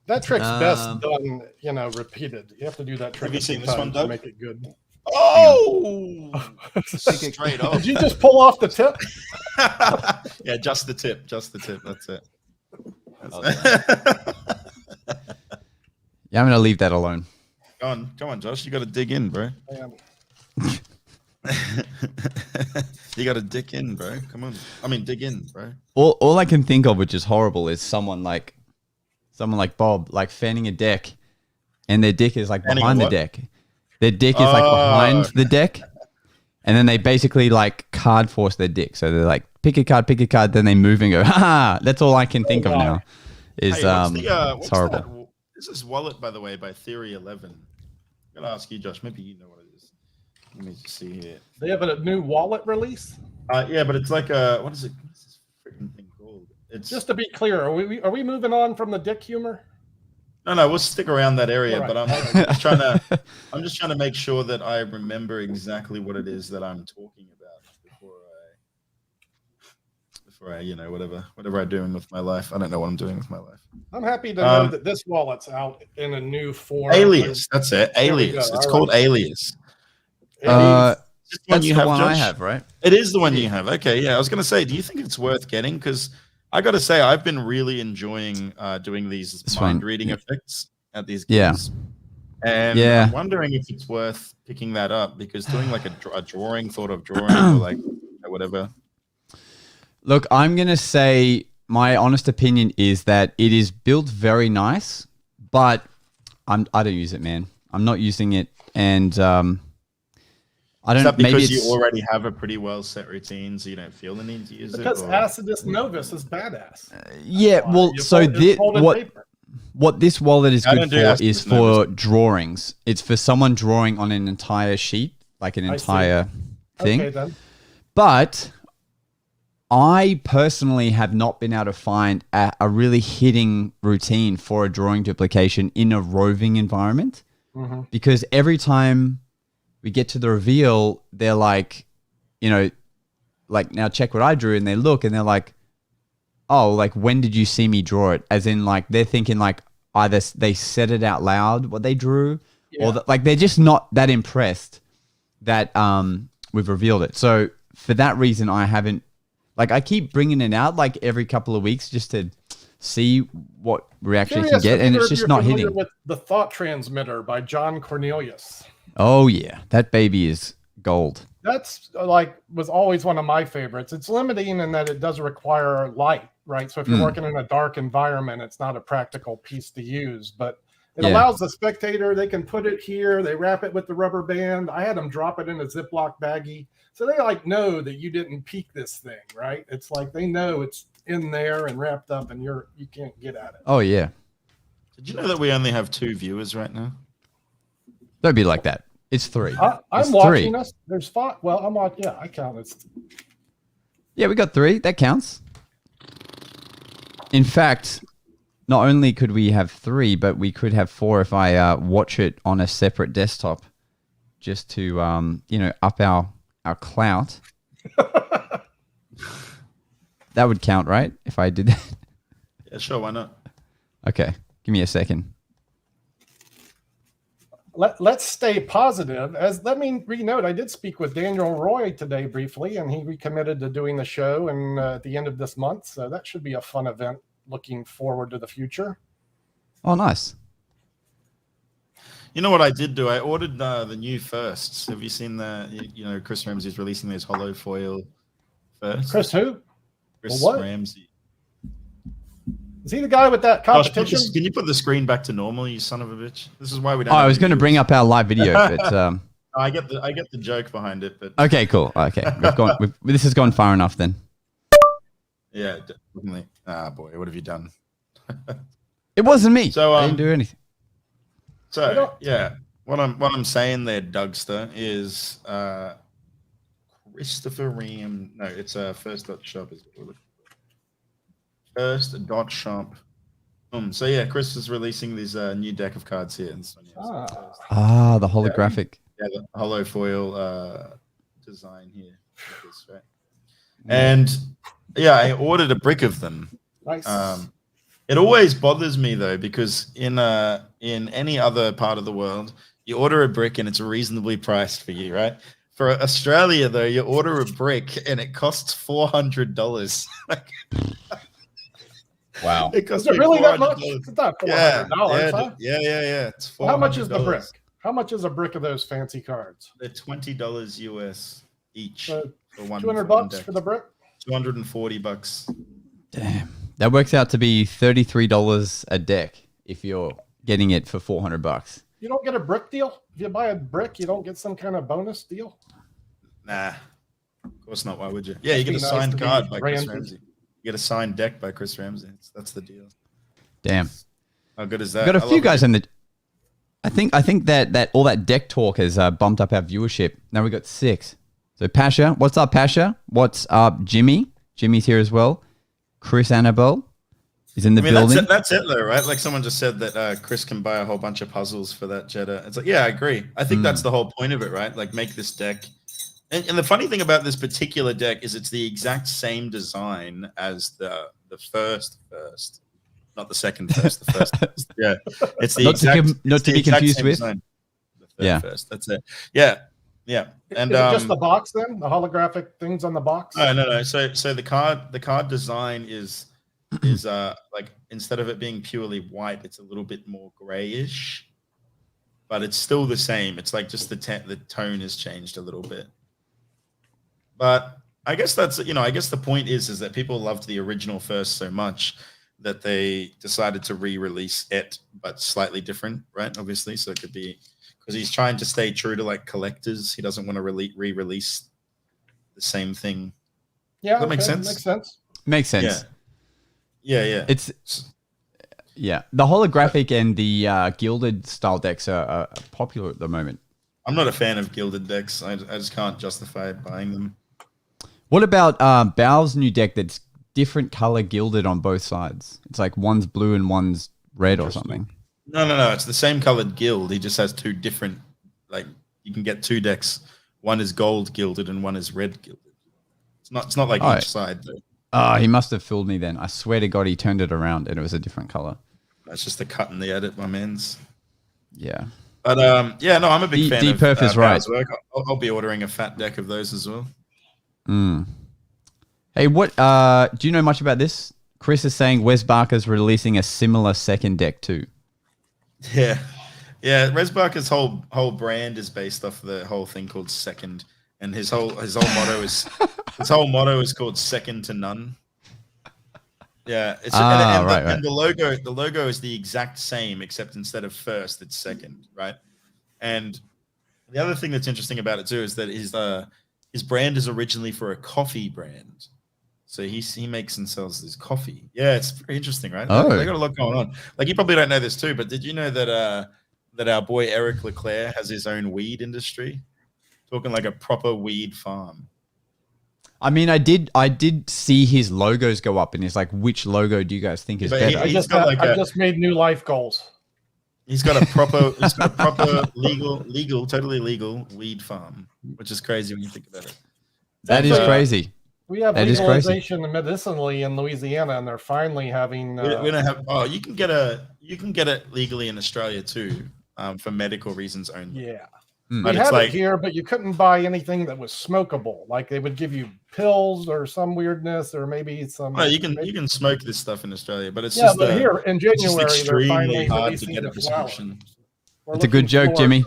Speaker 4: that trick's best done. You know, repeated. You have to do that trick.
Speaker 2: Have you seen this one, Doug?
Speaker 4: To make it good.
Speaker 2: Oh, straight off.
Speaker 4: Did you just pull off the tip?
Speaker 2: Yeah, just the tip. Just the tip. That's it.
Speaker 1: Yeah, I'm gonna leave that alone.
Speaker 2: Come on, Josh. You got to dig in, bro.
Speaker 4: I am.
Speaker 2: You got to dig in, bro. Come on. I mean, dig in, bro.
Speaker 1: All I can think of, which is horrible, is someone like Bob, like fanning a deck, and their dick is like behind the deck. Their dick is like behind the deck, and then they basically like card force their dick. So they're like, pick a card, then they move and go, ha! That's all I can think of now. Is it's horrible.
Speaker 2: That? This is Wallet, by the way, by Theory 11. I'm gonna ask you, Josh. Maybe you know what it is. Let me just see here.
Speaker 4: They have a new wallet release.
Speaker 2: Yeah, but it's like a what is it? What's this freaking thing called? It's
Speaker 4: just to be clear. Are we moving on from the dick humor?
Speaker 2: No, we'll stick around that area.
Speaker 4: Right.
Speaker 2: But I'm just trying to make sure that I remember exactly what it is that I'm talking about before I, you know, whatever I'm doing with my life. I don't know what I'm doing with my life.
Speaker 4: I'm happy to know that this wallet's out in a new form.
Speaker 2: Alias, that's it. Alias. It's called Alias.
Speaker 1: That's
Speaker 2: the
Speaker 1: one I have, right?
Speaker 2: It is the one you have. Okay, yeah. I was going to say, do you think it's worth getting? Because I got to say, I've been really enjoying doing these mind reading effects at these games. And I'm wondering if it's worth picking that up, because doing like a drawing or like whatever.
Speaker 1: Look, I'm going to say my honest opinion is that it is built very nice, but I don't use it, man. I'm not using it, and I don't.
Speaker 2: Is that
Speaker 1: maybe
Speaker 2: because
Speaker 1: it's,
Speaker 2: you already have a pretty well set routine, so you don't feel the need to use
Speaker 4: because
Speaker 2: it?
Speaker 4: Acidus Novus is badass.
Speaker 1: yeah. Well, so what this wallet is
Speaker 2: I
Speaker 1: good
Speaker 2: don't
Speaker 1: for
Speaker 2: do
Speaker 1: is
Speaker 2: Acidus
Speaker 1: for
Speaker 2: Novus.
Speaker 1: drawings. It's for someone drawing on an entire sheet, like an entire thing.
Speaker 4: Okay, then.
Speaker 1: But I personally have not been able to find a really hitting routine for a drawing duplication in a roving environment, because every time we get to the reveal, they're like, you know, like, now check what I drew, and they look and they're like, oh, like, when did you see me draw it? As in, like, they're thinking like either they said it out loud what they drew, or like they're just not that impressed that we've revealed it. So for that reason, I haven't. Like, I keep bringing it out like every couple of weeks just to see what reaction it can get, and it's just not hitting.
Speaker 4: With The Thought Transmitter by John Cornelius.
Speaker 1: Oh yeah, that baby is gold.
Speaker 4: That's was always one of my favorites. It's limiting in that it does require light, right? So if you're working in a dark environment, it's not a practical piece to use, but it allows the spectator, they can put it here, they wrap it with the rubber band. I had them drop it in a Ziploc baggie. So they know that you didn't peek this thing, right? It's like they know it's in there and wrapped up, and you can't get at it.
Speaker 1: Oh yeah.
Speaker 2: Did you know that we only have 2 viewers right now?
Speaker 1: Don't be like that. It's 3.
Speaker 4: I'm watching us. There's 5. Well, I'm on. Yeah, I count it.
Speaker 1: Yeah, we got 3. That counts. In fact, not only could we have 3, but we could have 4 if I watch it on a separate desktop, just to up our clout. That would count, right? If I did that.
Speaker 2: Yeah, sure. Why not?
Speaker 1: Okay, give me a second.
Speaker 4: Let's stay positive. Let me re-note, I did speak with Daniel Roy today briefly, and he recommitted to doing the show at the end of this month. So that should be a fun event. Looking forward to the future.
Speaker 1: Oh, nice.
Speaker 2: You know what I did do? I ordered the new firsts. Have you seen Chris Ramsey's releasing those hollow foil firsts?
Speaker 4: Chris who?
Speaker 2: Chris Ramsey.
Speaker 4: Is he the guy with that competition?
Speaker 2: Can you put the screen back to normal, you son of a bitch? This is why we don't.
Speaker 1: I was going to bring up our live video, but
Speaker 2: I get the joke behind it, but
Speaker 1: okay, cool. Okay, this has gone far enough then.
Speaker 2: Yeah, definitely. Ah, boy, what have you done?
Speaker 1: It wasn't me.
Speaker 2: So
Speaker 1: I didn't do anything.
Speaker 2: So yeah, what I'm saying there, Dougster, is Christopher Ream. No, it's first.shop is what we're looking for. First.shop. So yeah, Chris is releasing this new deck of cards here.
Speaker 1: The holographic.
Speaker 2: Yeah, the hollow foil design here. Right? And yeah, I ordered a brick of them.
Speaker 4: Nice.
Speaker 2: It always bothers me though, because in any other part of the world, you order a brick and it's reasonably priced for you, right? For Australia though, you order a brick and it costs $400.
Speaker 1: Wow.
Speaker 2: It costs
Speaker 4: Is it really that much? It's not $400, huh?
Speaker 2: Yeah. It's $400.
Speaker 4: How much is the brick? How much is a brick of those fancy cards?
Speaker 2: They're $20 US each.
Speaker 4: So
Speaker 2: for one,
Speaker 4: $200 for the brick?
Speaker 2: $240.
Speaker 1: Damn. That works out to be $33 a deck if you're getting it for $400.
Speaker 4: You don't get a brick deal? If you buy a brick, you don't get some kind of bonus deal?
Speaker 2: Nah. Of course not. Why would you? Yeah, you get a signed card by Chris Ramsey. You get a signed deck by Chris Ramsey. That's the deal.
Speaker 1: Damn.
Speaker 2: How good is that?
Speaker 1: We've got a few guys in the... I think that all that deck talk has bumped up our viewership. Now we got 6. So Pasha, what's up, Pasha? What's up, Jimmy? Jimmy's here as well. Chris Annabelle is in the building.
Speaker 2: That's it though, right? Like someone just said that Chris can buy a whole bunch of puzzles for that Jetta. It's like, yeah, I agree. I think that's the whole point of it, right? Like make this deck. And the funny thing about this particular deck is it's the exact same design as the first. Not the second first, the first. Yeah. It's the
Speaker 1: not to be confused with.
Speaker 2: Design. The third first. That's it. Yeah. Yeah. And
Speaker 4: is it just the box then? The holographic things on the box?
Speaker 2: No. So the card design is like instead of it being purely white, it's a little bit more grayish, but it's still the same. It's like just the tone has changed a little bit. But I guess that's, I guess the point is that people loved the original first so much that they decided to re-release it, but slightly different, right? Obviously, so it could be because he's trying to stay true to like collectors. He doesn't want to re-release the same thing.
Speaker 4: Yeah,
Speaker 2: Does that make sense?
Speaker 4: Makes sense.
Speaker 1: Makes sense.
Speaker 2: Yeah.
Speaker 1: It's the holographic and the gilded style decks are popular at the moment.
Speaker 2: I'm not a fan of gilded decks. I just can't justify buying them.
Speaker 1: What about Bao's new deck that's different color gilded on both sides? It's like one's blue and one's red or something.
Speaker 2: No. It's the same colored guild. He just has two different, like, you can get two decks. One is gold gilded and one is red gilded. It's not like each side though.
Speaker 1: Oh, he must have fooled me then. I swear to God, he turned it around and it was a different color.
Speaker 2: That's just the cut and the edit, my man's.
Speaker 1: Yeah.
Speaker 2: But I'm a big fan of
Speaker 1: Perf is right.
Speaker 2: work. I'll be ordering a fat deck of those as well.
Speaker 1: Hey, what do you know much about this? Chris is saying Wes Barker's releasing a similar second deck too.
Speaker 2: Yeah. Wes Barker's whole brand is based off the whole thing called Second, and his whole motto is called Second to None. Yeah, and the logo is the exact same, except instead of first, it's second, right? And the other thing that's interesting about it too is that his brand is originally for a coffee brand, so he makes and sells this coffee. Yeah, it's very interesting, right?
Speaker 1: Oh.
Speaker 2: They got a lot going on. Like, you probably don't know this too, but did you know that our boy Eric Leclerc has his own weed industry? Talking like a proper weed farm.
Speaker 1: I mean, I did see his logos go up, and it's like, which logo do you guys think is better?
Speaker 4: I just made new life goals.
Speaker 2: He's got a proper legal, totally legal weed farm, which is crazy when you think about it.
Speaker 1: That is crazy.
Speaker 4: We have legalization medicinally in Louisiana, and they're finally having.
Speaker 2: We're gonna have. Oh, you can get it legally in Australia too, for medical reasons only.
Speaker 4: Yeah.
Speaker 2: But
Speaker 4: we had it here, but you couldn't buy anything that was smokable. Like, they would give you pills or some weirdness, or maybe some.
Speaker 2: Oh, you can smoke this stuff in Australia, but it's
Speaker 4: but here in January,
Speaker 2: extremely hard to get a prescription.
Speaker 1: It's a good joke, Jimmy.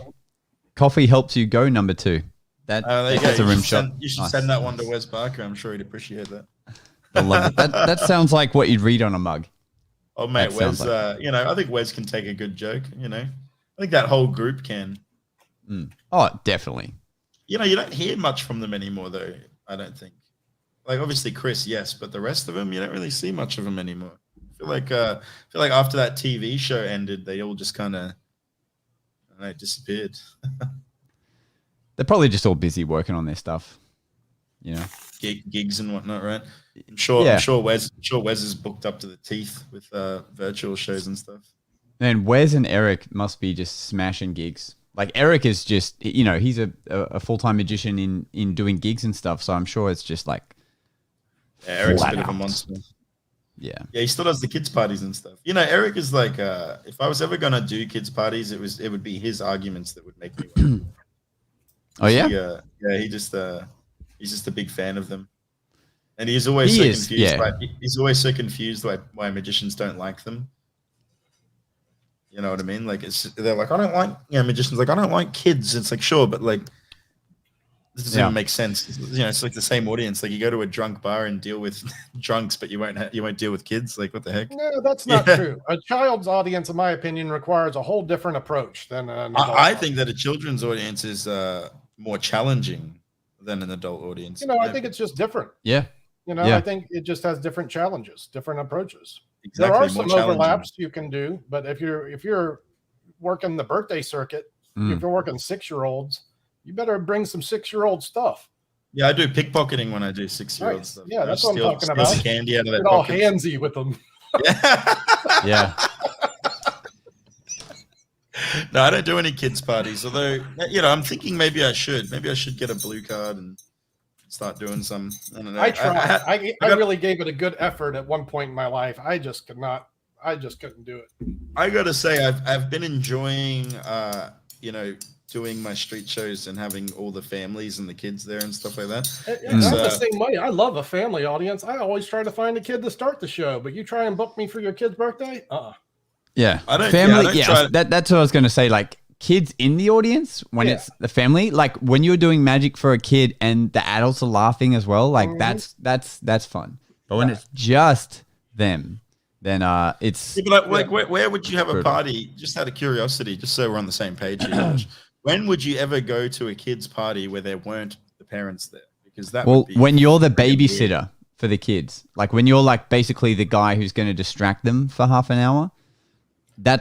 Speaker 1: Coffee helps you go, number 2. That's a rim shot.
Speaker 2: You should send that one to Wes Barker. I'm sure he'd appreciate that.
Speaker 1: I love it. That sounds like what you'd read on a mug.
Speaker 2: Oh, mate, Wes. I think Wes can take a good joke. I think that whole group can.
Speaker 1: Oh, definitely.
Speaker 2: You don't hear much from them anymore, though. I don't think. Like, obviously Chris, yes, but the rest of them, you don't really see much of them anymore. I feel like after that TV show ended, they all just kind of disappeared.
Speaker 1: They're probably just all busy working on their stuff.
Speaker 2: Gigs and whatnot, right? I'm sure Wes is booked up to the teeth with virtual shows and stuff.
Speaker 1: And Wes and Eric must be just smashing gigs. Like, Eric is just, he's a full-time magician in doing gigs and stuff. So I'm sure it's just like,
Speaker 2: Eric's a bit of a monster.
Speaker 1: Yeah,
Speaker 2: he still does the kids parties and stuff. Eric is like, if I was ever gonna do kids parties, it would be his arguments that would make me win.
Speaker 1: Oh yeah,
Speaker 2: he's just a big fan of them, and he's always confused. Yeah. He's always so confused why magicians don't like them. You know what I mean? Like, they're like, I don't like, magicians. Like, I don't like kids. It's like, sure, but like, this doesn't even make sense. It's like the same audience. Like, you go to a drunk bar and deal with drunks, but you won't deal with kids. Like, what the heck?
Speaker 4: No, that's not true. A child's audience, in my opinion, requires a whole different approach than an adult.
Speaker 2: I think that a children's audience is more challenging than an adult audience.
Speaker 4: I think it's just different.
Speaker 1: Yeah.
Speaker 4: I think it just has different challenges, different approaches.
Speaker 2: Exactly,
Speaker 4: there are some overlaps you can do, but if you're working the birthday circuit, if you're working 6-year-olds, you better bring some 6-year-old stuff.
Speaker 2: Yeah, I do pickpocketing when I do 6-year-old stuff.
Speaker 4: Yeah, that's what I'm talking about.
Speaker 2: Candy out of their
Speaker 4: all handsy with them.
Speaker 1: Yeah.
Speaker 2: No, I don't do any kids parties. Although, I'm thinking maybe I should get a blue card and start doing some. I don't know.
Speaker 4: I tried. I really gave it a good effort at one point in my life. I just couldn't do it.
Speaker 2: I gotta say, I've been enjoying, doing my street shows and having all the families and the kids there and stuff like that.
Speaker 4: I'm the same way. I love a family audience. I always try to find a kid to start the show, but you try and book me for your kid's birthday?
Speaker 1: Yeah.
Speaker 2: I don't.
Speaker 1: Family.
Speaker 2: That's what
Speaker 1: I was going to say. Like, kids in the audience, when it's the family, like when you're doing magic for a kid and the adults are laughing as well, like that's fun. But when it's just them, then it's
Speaker 2: where would you have a party? Just out of curiosity, just so we're on the same page here. Josh. When would you ever go to a kid's party where there weren't the parents there? Because that would be
Speaker 1: when you're the babysitter for the kids, like when you're like basically the guy who's going to distract them for half an hour.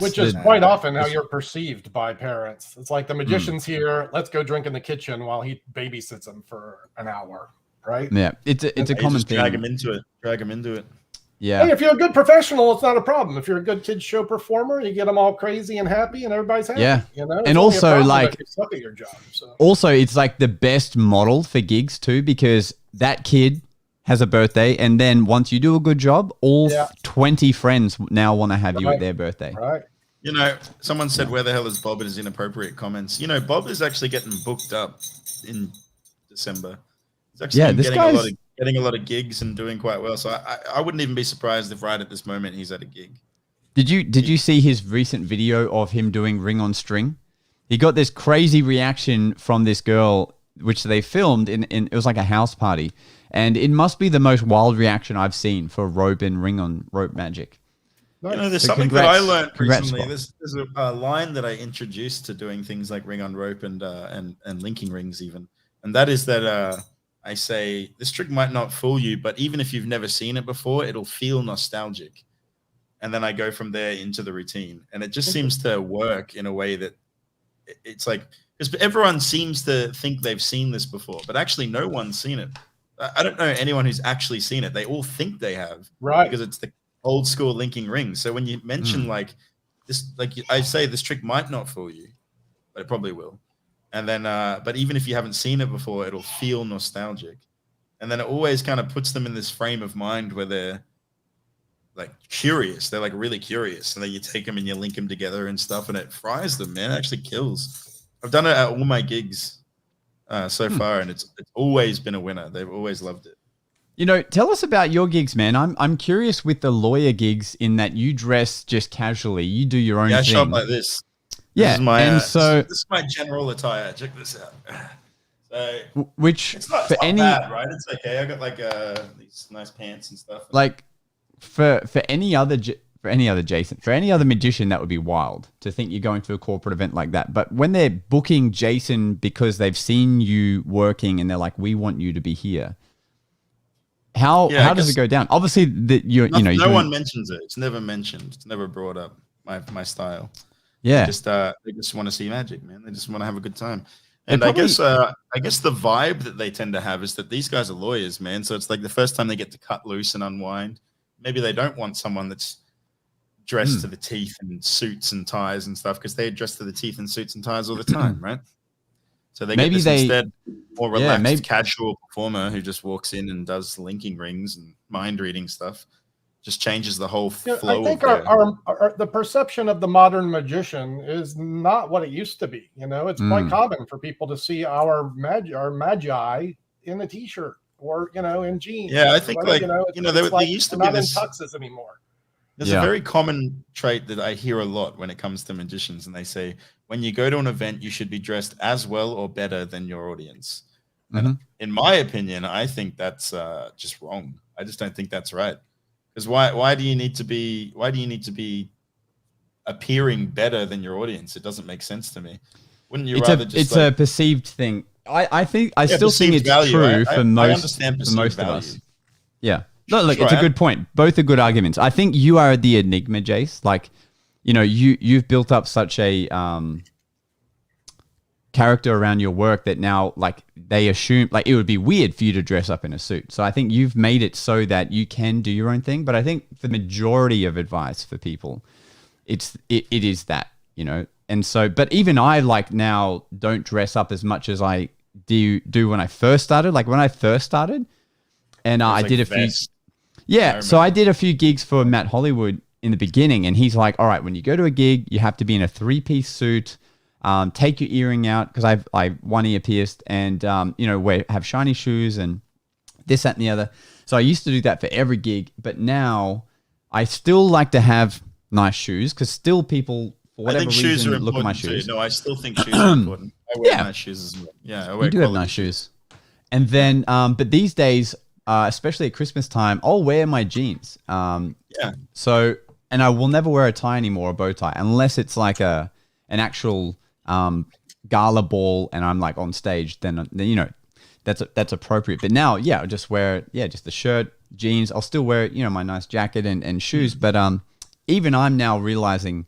Speaker 4: Which is quite often how you're perceived by parents. It's like the magician's here. Let's go drink in the kitchen while he babysits them for an hour, right?
Speaker 1: Yeah, it's a common thing.
Speaker 2: Drag them into it.
Speaker 1: Yeah.
Speaker 4: Hey, if you're a good professional, it's not a problem. If you're a good kids show performer, you get them all crazy and happy, and everybody's happy.
Speaker 1: Yeah,
Speaker 4: you know.
Speaker 1: And also like
Speaker 4: you suck at your job. So.
Speaker 1: Also, it's like the best model for gigs too, because that kid has a birthday, and then once you do a good job, all 20 friends now want to have you at their birthday.
Speaker 4: Right.
Speaker 2: You know, someone said, "Where the hell is Bob?" in his inappropriate comments. You know, Bob is actually getting booked up in December. He's actually getting a lot of gigs and doing quite well. So I wouldn't even be surprised if right at this moment he's at a gig.
Speaker 1: Did you see his recent video of him doing Ring on String? He got this crazy reaction from this girl, which they filmed in it was like a house party. And it must be the most wild reaction I've seen for rope and ring on rope magic.
Speaker 2: You know, there's something that I learned recently. There's a line that I introduced to doing things like ring on rope and linking rings even. And that is that I say, this trick might not fool you, but even if you've never seen it before, it'll feel nostalgic. And then I go from there into the routine. And it just seems to work in a way that it's like, because everyone seems to think they've seen this before, but actually no one's seen it. I don't know anyone who's actually seen it. They all think they have,
Speaker 4: right?
Speaker 2: Because it's the old school linking rings. So when you mention like this, like I say, this trick might not fool you, but it probably will. And then, but even if you haven't seen it before, it'll feel nostalgic. And then it always kind of puts them in this frame of mind where they're like curious. They're like really curious, and then you take them and you link them together and stuff, and it fries them. Man, it actually kills. I've done it at all my gigs so far, and it's always been a winner. They've always loved it.
Speaker 1: You know, tell us about your gigs, man. I'm curious with the lawyer gigs in that you dress just casually. You do your own thing.
Speaker 2: I show up like this.
Speaker 1: Yeah,
Speaker 2: this is my,
Speaker 1: and so
Speaker 2: this is my general attire. Check this out. So
Speaker 1: which
Speaker 2: it's not bad, right? It's okay. I got like these nice pants and stuff.
Speaker 1: Like for any other Jason, for any other magician, that would be wild to think you're going to a corporate event like that. But when they're booking Jason because they've seen you working and they're like, we want you to be here. How does it go down? Obviously, no
Speaker 2: one mentions it. It's never mentioned. It's never brought up. My style.
Speaker 1: Yeah.
Speaker 2: They just want to see magic, man. They just want to have a good time. And I guess the vibe that they tend to have is that these guys are lawyers, man. So it's like the first time they get to cut loose and unwind. Maybe they don't want someone that's dressed to the teeth in suits and ties and stuff, because they dress to the teeth in suits and ties all the time, right? So they get this instead more relaxed, casual performer who just walks in and does linking rings and mind reading stuff. Just changes the whole flow.
Speaker 4: I think the perception of the modern magician is not what it used to be. You know, it's quite common for people to see our magi in a t-shirt or in jeans.
Speaker 2: Yeah, I think there used to be this
Speaker 4: in tuxes anymore.
Speaker 2: There's a very common trait that I hear a lot when it comes to magicians, and they say when you go to an event, you should be dressed as well or better than your audience. And in my opinion, I think that's just wrong. I just don't think that's right. Because why do you need to be appearing better than your audience? It doesn't make sense to me. Wouldn't you rather just?
Speaker 1: It's a perceived thing. I still think it's
Speaker 2: value,
Speaker 1: true
Speaker 2: right?
Speaker 1: for most of us. Yeah. No, look, it's a good point. Both are good arguments. I think you are the enigma, Jase. Like, you've built up such a character around your work that now, like, they assume, like, it would be weird for you to dress up in a suit. So I think you've made it so that you can do your own thing. But I think for the majority of advice for people, it is that, And so, but even I, like, now don't dress up as much as I do when I first started. Like, when I first started, and I did a few. Yeah, so I did a few gigs for Matt Hollywood in the beginning, and he's like, all right, when you go to a gig, you have to be in a 3-piece suit, take your earring out, because I've one ear pierced, and, have shiny shoes and this, that, and the other. So I used to do that for every gig, but now I still like to have nice shoes, because still people for whatever
Speaker 2: shoes
Speaker 1: reason,
Speaker 2: are
Speaker 1: look at my
Speaker 2: important
Speaker 1: shoes.
Speaker 2: too. No, I still think shoes are important. I wear
Speaker 1: Yeah.
Speaker 2: nice shoes as well. Yeah, I wear
Speaker 1: You do have
Speaker 2: quality
Speaker 1: nice shoes. And then, but these days, especially at Christmas time, I'll wear my jeans.
Speaker 2: Yeah.
Speaker 1: So, and I will never wear a tie anymore, a bow tie, unless it's like an actual gala ball and I'm like on stage. Then you know, that's appropriate. But now, yeah, I'll just wear just the shirt, jeans. I'll still wear my nice jacket and shoes. But even I'm now realizing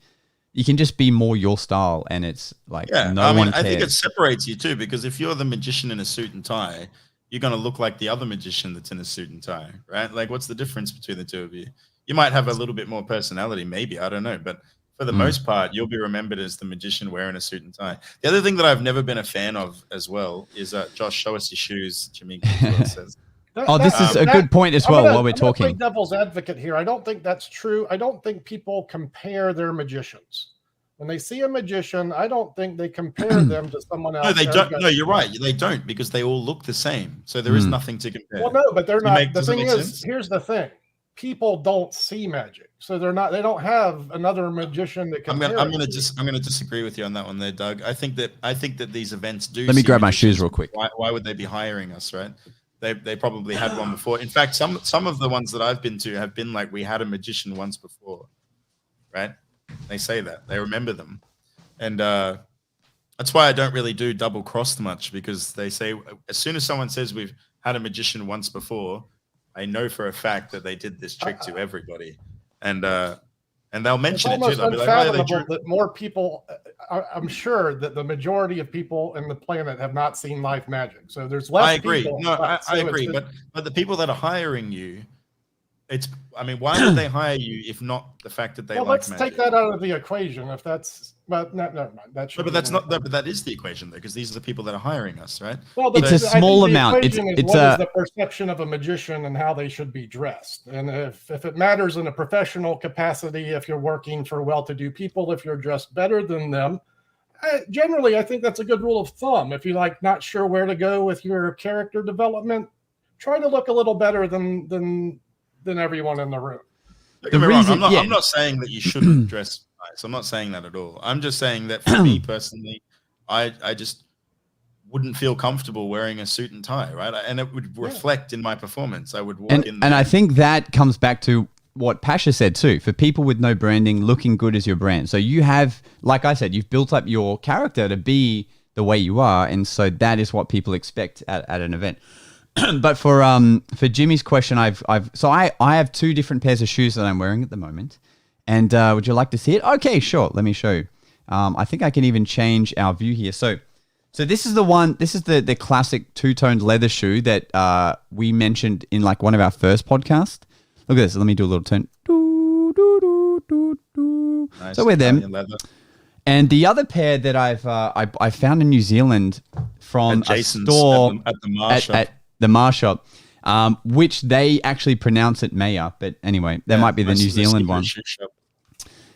Speaker 1: you can just be more your style, and it's like no one cares.
Speaker 2: I think it separates you too, because if you're the magician in a suit and tie, you're going to look like the other magician that's in a suit and tie, right? Like, what's the difference between the two of you? You might have a little bit more personality, maybe, I don't know, but for the most part, you'll be remembered as the magician wearing a suit and tie. The other thing that I've never been a fan of as well is Josh, show us your shoes. Jimmy says.
Speaker 1: This is a good point as well. While we're talking,
Speaker 4: play devil's advocate here. I don't think that's true. I don't think people compare their magicians. When they see a magician, I don't think they compare them to someone else.
Speaker 2: No, they don't. No, you're right. They don't, because they all look the same. So there is nothing to compare.
Speaker 4: Well, no, but they're not. The thing is, here's the thing. People don't see magic, so they don't have another magician that can.
Speaker 2: I'm going to disagree with you on that one there, Doug. I think that these events do.
Speaker 1: Let me grab my shoes real quick.
Speaker 2: Why would they be hiring us, right? They probably had one before. In fact, some of the ones that I've been to have been like, we had a magician once before, right? They say that they remember them, and that's why I don't really do double crossed much, because they say as soon as someone says we've had a magician once before, I know for a fact that they did this trick to everybody, and they'll mention it too. They'll be like,
Speaker 4: that more people. I'm sure that the majority of people in the planet have not seen live magic, so there's less.
Speaker 2: I agree.
Speaker 4: People,
Speaker 2: no, I agree, but the people that are hiring you. Why would they hire you if not the fact that they like
Speaker 4: let's
Speaker 2: magic?
Speaker 4: take that out of the equation. If that's, but never mind.
Speaker 2: But that's not. But that is the equation, though, because these are the people that are hiring us, right?
Speaker 4: Well,
Speaker 1: it's a small amount. It's
Speaker 4: what is the perception of a magician and how they should be dressed. And if it matters in a professional capacity, if you're working for well-to-do people, if you're dressed better than them, generally, I think that's a good rule of thumb. If you're not sure where to go with your character development, try to look a little better than everyone in the room.
Speaker 2: I'm not saying that you shouldn't dress nice. I'm not saying that at all. I'm just saying that for me personally, I just wouldn't feel comfortable wearing a suit and tie, right? And it would reflect in my performance. I would walk in there.
Speaker 1: And I think that comes back to what Pasha said too. For people with no branding, looking good is your brand. So you have, like I said, you've built up your character to be the way you are, and so that is what people expect at an event. But for Jimmy's question, I have two different pairs of shoes that I'm wearing at the moment, and would you like to see it? Okay, sure. Let me show you. I think I can even change our view here. So this is the one. This is the classic two-toned leather shoe that we mentioned in like one of our first podcasts. Look at this. Let me do a little turn.
Speaker 2: Nice.
Speaker 1: So we're them.
Speaker 2: Leather.
Speaker 1: And the other pair that I found in New Zealand from a store
Speaker 2: at the Mar shop.
Speaker 1: At the Mar shop, which they actually pronounce it Maya, but anyway, that might be the New Zealand one.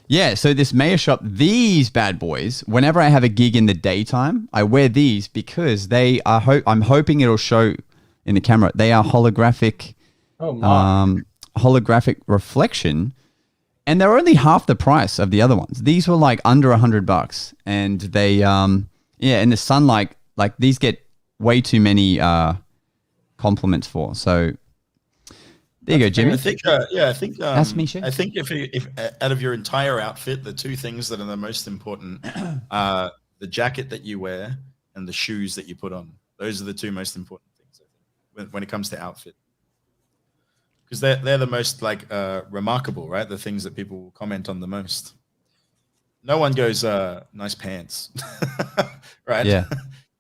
Speaker 1: Yeah, so this Maya shop, these bad boys, whenever I have a gig in the daytime, I wear these because they are, I'm hoping it'll show in the camera, they are holographic, holographic reflection, and they're only half the price of the other ones. These were like under $100, and they, in the sunlight, like these get way too many compliments for. So there you go, Jimmy.
Speaker 2: I think
Speaker 1: That's me,
Speaker 2: I think if out of your entire outfit, the two things that are the most important are the jacket that you wear and the shoes that you put on. Those are the two most important things, I think, when it comes to outfit, because they're the most like remarkable, right? The things that people will comment on the most. No one goes nice pants, right?
Speaker 1: Yeah.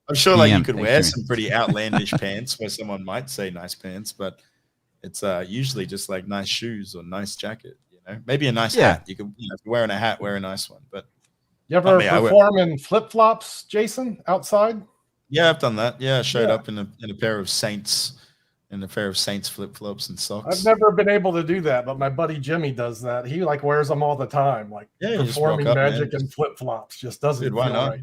Speaker 2: I'm sure you could wear some pretty outlandish pants where someone might say nice pants, but it's usually just like nice shoes or nice jacket, maybe a nice hat. You could, if you're wearing a hat, wear a nice one. But
Speaker 4: you ever perform in flip-flops, Jason, outside?
Speaker 2: Yeah, I've done that. Yeah, I showed up in a pair of Saints flip-flops and socks.
Speaker 4: I've never been able to do that, but my buddy Jimmy does that. He wears them all the time, performing magic in flip-flops. Just doesn't feel right.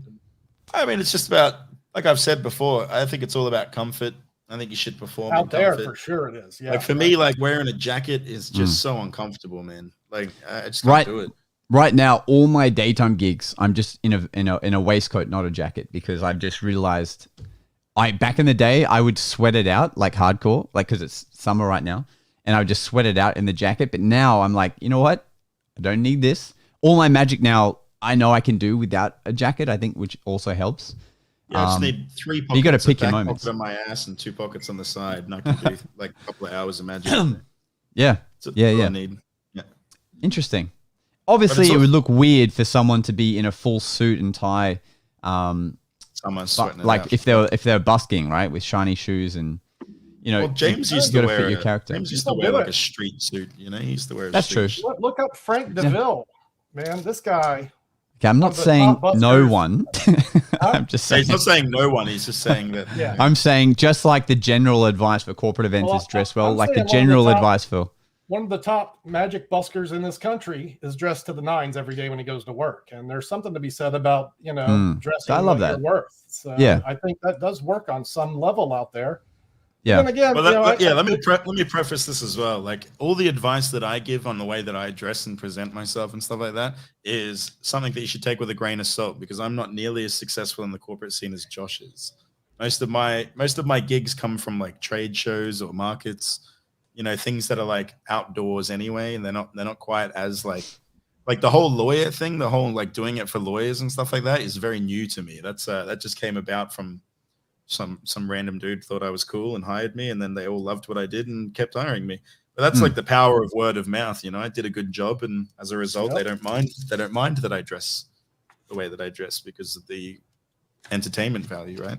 Speaker 2: I mean, it's just about, like I've said before, I think it's all about comfort. I think you should perform
Speaker 4: out there for sure. It is. Yeah.
Speaker 2: Like for me, like wearing a jacket is just so uncomfortable, man. Like I just can't do it.
Speaker 1: right now, all my daytime gigs, I'm just in a waistcoat, not a jacket, because I've just realized back in the day, I would sweat it out like hardcore, like because it's summer right now, and I would just sweat it out in the jacket. But now I'm like, you know what? I don't need this. All my magic now, I know I can do without a jacket, I think, which also helps.
Speaker 2: Yeah, I just need 3 pockets.
Speaker 1: You got to pick your moments.
Speaker 2: Pocket on my ass and 2 pockets on the side, and I can do like a couple of hours of magic.
Speaker 1: Yeah. I need. Yeah. Interesting. Obviously, it would look weird for someone to be in a full suit and tie.
Speaker 2: Someone's sweating
Speaker 1: like
Speaker 2: it
Speaker 1: if they're busking, right, with shiny shoes and
Speaker 2: well, James used to wear
Speaker 1: your character.
Speaker 2: James used to wear like a street suit. He used to wear.
Speaker 1: That's true.
Speaker 4: Look up Frank DeVille, man. This guy.
Speaker 1: Okay, I'm not saying no one. I'm just saying.
Speaker 2: He's not saying no one. He's just saying that.
Speaker 4: Yeah.
Speaker 1: I'm saying just like the general advice for corporate events is dress well. Like the general advice for.
Speaker 4: One of the top magic buskers in this country is dressed to the nines every day when he goes to work. And there's something to be said about, dressing
Speaker 1: I love that.
Speaker 4: your worth. So
Speaker 1: yeah.
Speaker 4: I think that does work on some level out there.
Speaker 1: Yeah.
Speaker 4: And again,
Speaker 2: let me preface this as well. Like all the advice that I give on the way that I dress and present myself and stuff like that is something that you should take with a grain of salt, because I'm not nearly as successful in the corporate scene as Josh is. Most of my gigs come from like trade shows or markets, things that are like outdoors anyway, and they're not quite as like the whole lawyer thing, the whole like doing it for lawyers and stuff like that is very new to me. That just came about from some random dude thought I was cool and hired me, and then they all loved what I did and kept hiring me. But that's like the power of word of mouth. I did a good job, and as a result, they don't mind that I dress the way that I dress because of the entertainment value, right?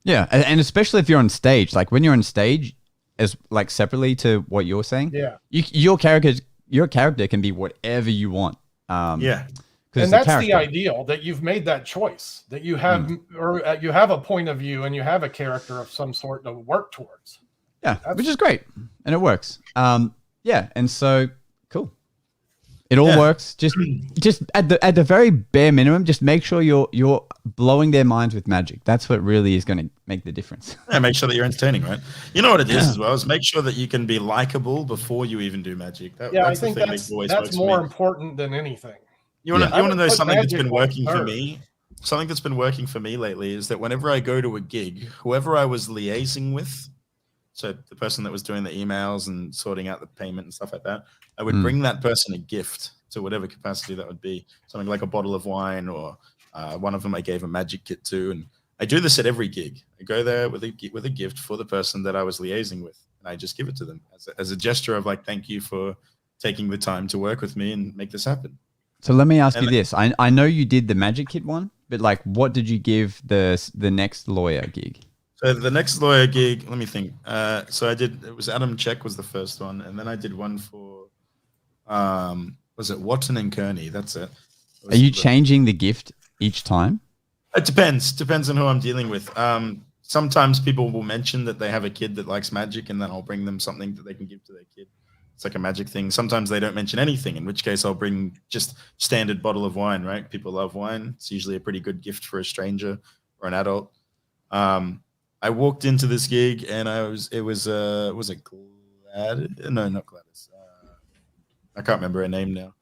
Speaker 1: Yeah, and especially if you're on stage, like when you're on stage, as like separately to what you're saying, your character can be whatever you want.
Speaker 4: And that's the ideal, that you've made that choice, that you have or you have a point of view and you have a character of some sort to work towards.
Speaker 1: Yeah, which is great, and it works. And so cool. It all works. Just at the very bare minimum, just make sure you're blowing their minds with magic. That's what really is going to make the difference.
Speaker 2: Yeah, make sure that you're entertaining, right? You know what it is as well, is make sure that you can be likable before you even do magic.
Speaker 4: I think that's more important than anything.
Speaker 2: You want to know something that's been working for me? Something that's been working for me lately is that whenever I go to a gig, whoever I was liaising with, so the person that was doing the emails and sorting out the payment and stuff like that, I would bring that person a gift to whatever capacity that would be. Something like a bottle of wine, or one of them I gave a magic kit to. And I do this at every gig. I go there with a gift for the person that I was liaising with, and I just give it to them as a gesture of like, thank you for taking the time to work with me and make this happen.
Speaker 1: So let me ask you this. I know you did the magic kit one, but like what did you give the next lawyer gig?
Speaker 2: So the next lawyer gig, let me think. So I did, it was Adam Check was the first one. And then I did one for, was it Watson and Kearney? That's it.
Speaker 1: Are you changing the gift each time?
Speaker 2: It depends. Depends on who I'm dealing with. Sometimes people will mention that they have a kid that likes magic, and then I'll bring them something that they can give to their kid. It's like a magic thing. Sometimes they don't mention anything, in which case I'll bring just standard bottle of wine, right? People love wine. It's usually a pretty good gift for a stranger or an adult. I walked into this gig and was it Gladys? No, not Gladys. I can't remember her name now.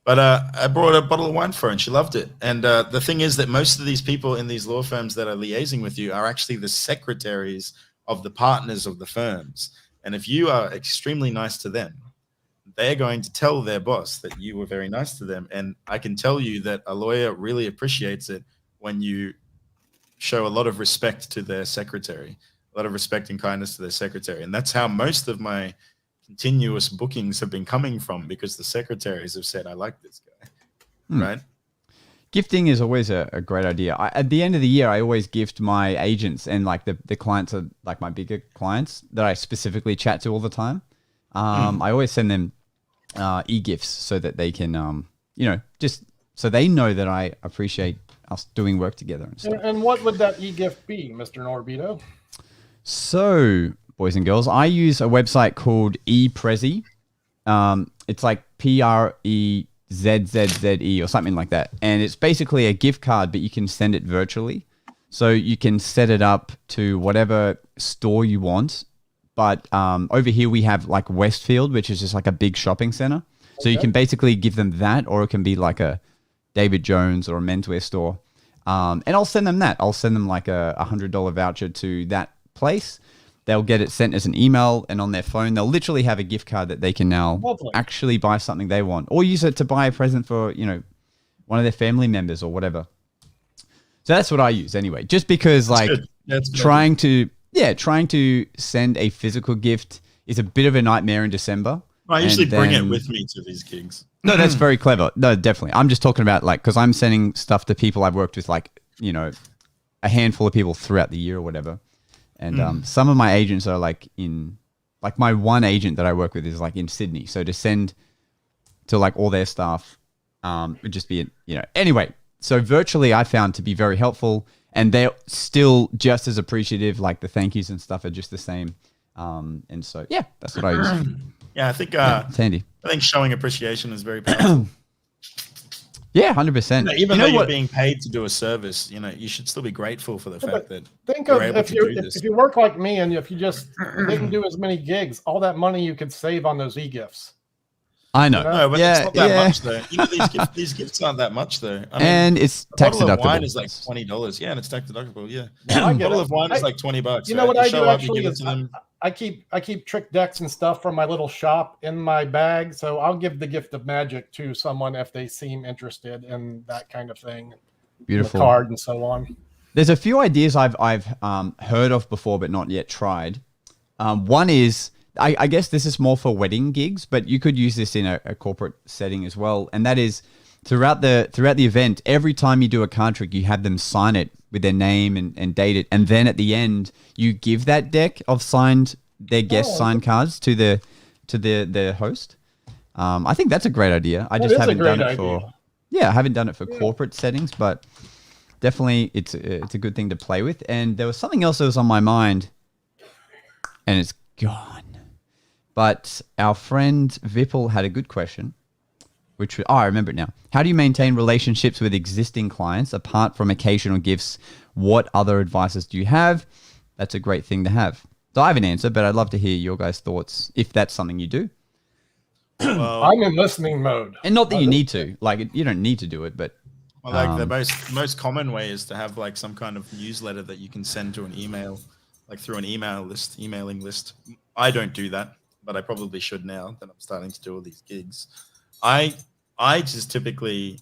Speaker 2: But I brought a bottle of wine for her and she loved it. And the thing is that most of these people in these law firms that are liaising with you are actually the secretaries of the partners of the firms. And if you are extremely nice to them, they're going to tell their boss that you were very nice to them. And I can tell you that a lawyer really appreciates it when you show a lot of respect to their secretary, a lot of respect and kindness to their secretary. And that's how most of my continuous bookings have been coming from, because the secretaries have said, I like this guy, right?
Speaker 1: Gifting is always a great idea. At the end of the year, I always gift my agents and like the clients are like my bigger clients that I specifically chat to all the time. I always send them e-gifts so that they can, just so they know that I appreciate us doing work together. And stuff.
Speaker 4: And what would that e-gift be, Mr. Norbito?
Speaker 1: So, boys and girls, I use a website called ePrezi. It's like PREZZZE or something like that. And it's basically a gift card, but you can send it virtually. So you can set it up to whatever store you want. But over here we have like Westfield, which is just like a big shopping center. So you can basically give them that, or it can be like a David Jones or a menswear store. And I'll send them that. I'll send them like a $100 voucher to that place. They'll get it sent as an email, and on their phone, they'll literally have a gift card that they can now actually buy something they want, or use it to buy a present for, one of their family members or whatever. So that's what I use anyway, just because trying to send a physical gift is a bit of a nightmare in December.
Speaker 2: I usually bring it with me to these gigs.
Speaker 1: No, that's very clever. No, definitely. I'm just talking about because I'm sending stuff to people I've worked with, a handful of people throughout the year or whatever. And some of my agents are my one agent that I work with is in Sydney. So to send to all their staff would just be, anyway. So virtually I found to be very helpful, and they're still just as appreciative. Like the thank yous and stuff are just the same. And so, yeah, that's what I use.
Speaker 2: Yeah, I think
Speaker 1: it's handy.
Speaker 2: I think showing appreciation is very powerful.
Speaker 1: Yeah, 100%.
Speaker 2: Even though you're being paid to do a service, you should still be grateful for the fact that you're able to do this.
Speaker 4: If you work like me and if you just didn't do as many gigs, all that money you could save on those e-gifts.
Speaker 1: I know.
Speaker 2: No, but it's not that much though. These gifts aren't that much though.
Speaker 1: And it's tax deductible. A bottle of
Speaker 2: wine is like $20. Yeah, and it's tax deductible. Yeah, a bottle of wine is like $20.
Speaker 4: You know what I do actually is I keep trick decks and stuff from my little shop in my bag, so I'll give the gift of magic to someone if they seem interested in that kind of thing.
Speaker 1: Beautiful.
Speaker 4: The card and so on.
Speaker 1: There's a few ideas I've heard of before but not yet tried. One is, I guess this is more for wedding gigs, but you could use this in a corporate setting as well. And that is throughout the event, every time you do a card trick, you have them sign it with their name and date it. And then at the end, you give that deck of their guest signed cards to the host. I think that's a great idea. I just haven't done it I haven't done it for corporate settings, but definitely it's a good thing to play with. And there was something else that was on my mind, and it's gone. But our friend Vipul had a good question, which I remember it now. How do you maintain relationships with existing clients apart from occasional gifts? What other advices do you have? That's a great thing to have. So I have an answer, but I'd love to hear your guys' thoughts if that's something you do.
Speaker 4: Well, I'm in listening mode.
Speaker 1: And not that you need to. You don't need to do it, but...
Speaker 2: Well, the most common way is to have some kind of newsletter that you can send to an email, through an emailing list. I don't do that, but I probably should now that I'm starting to do all these gigs. I just typically,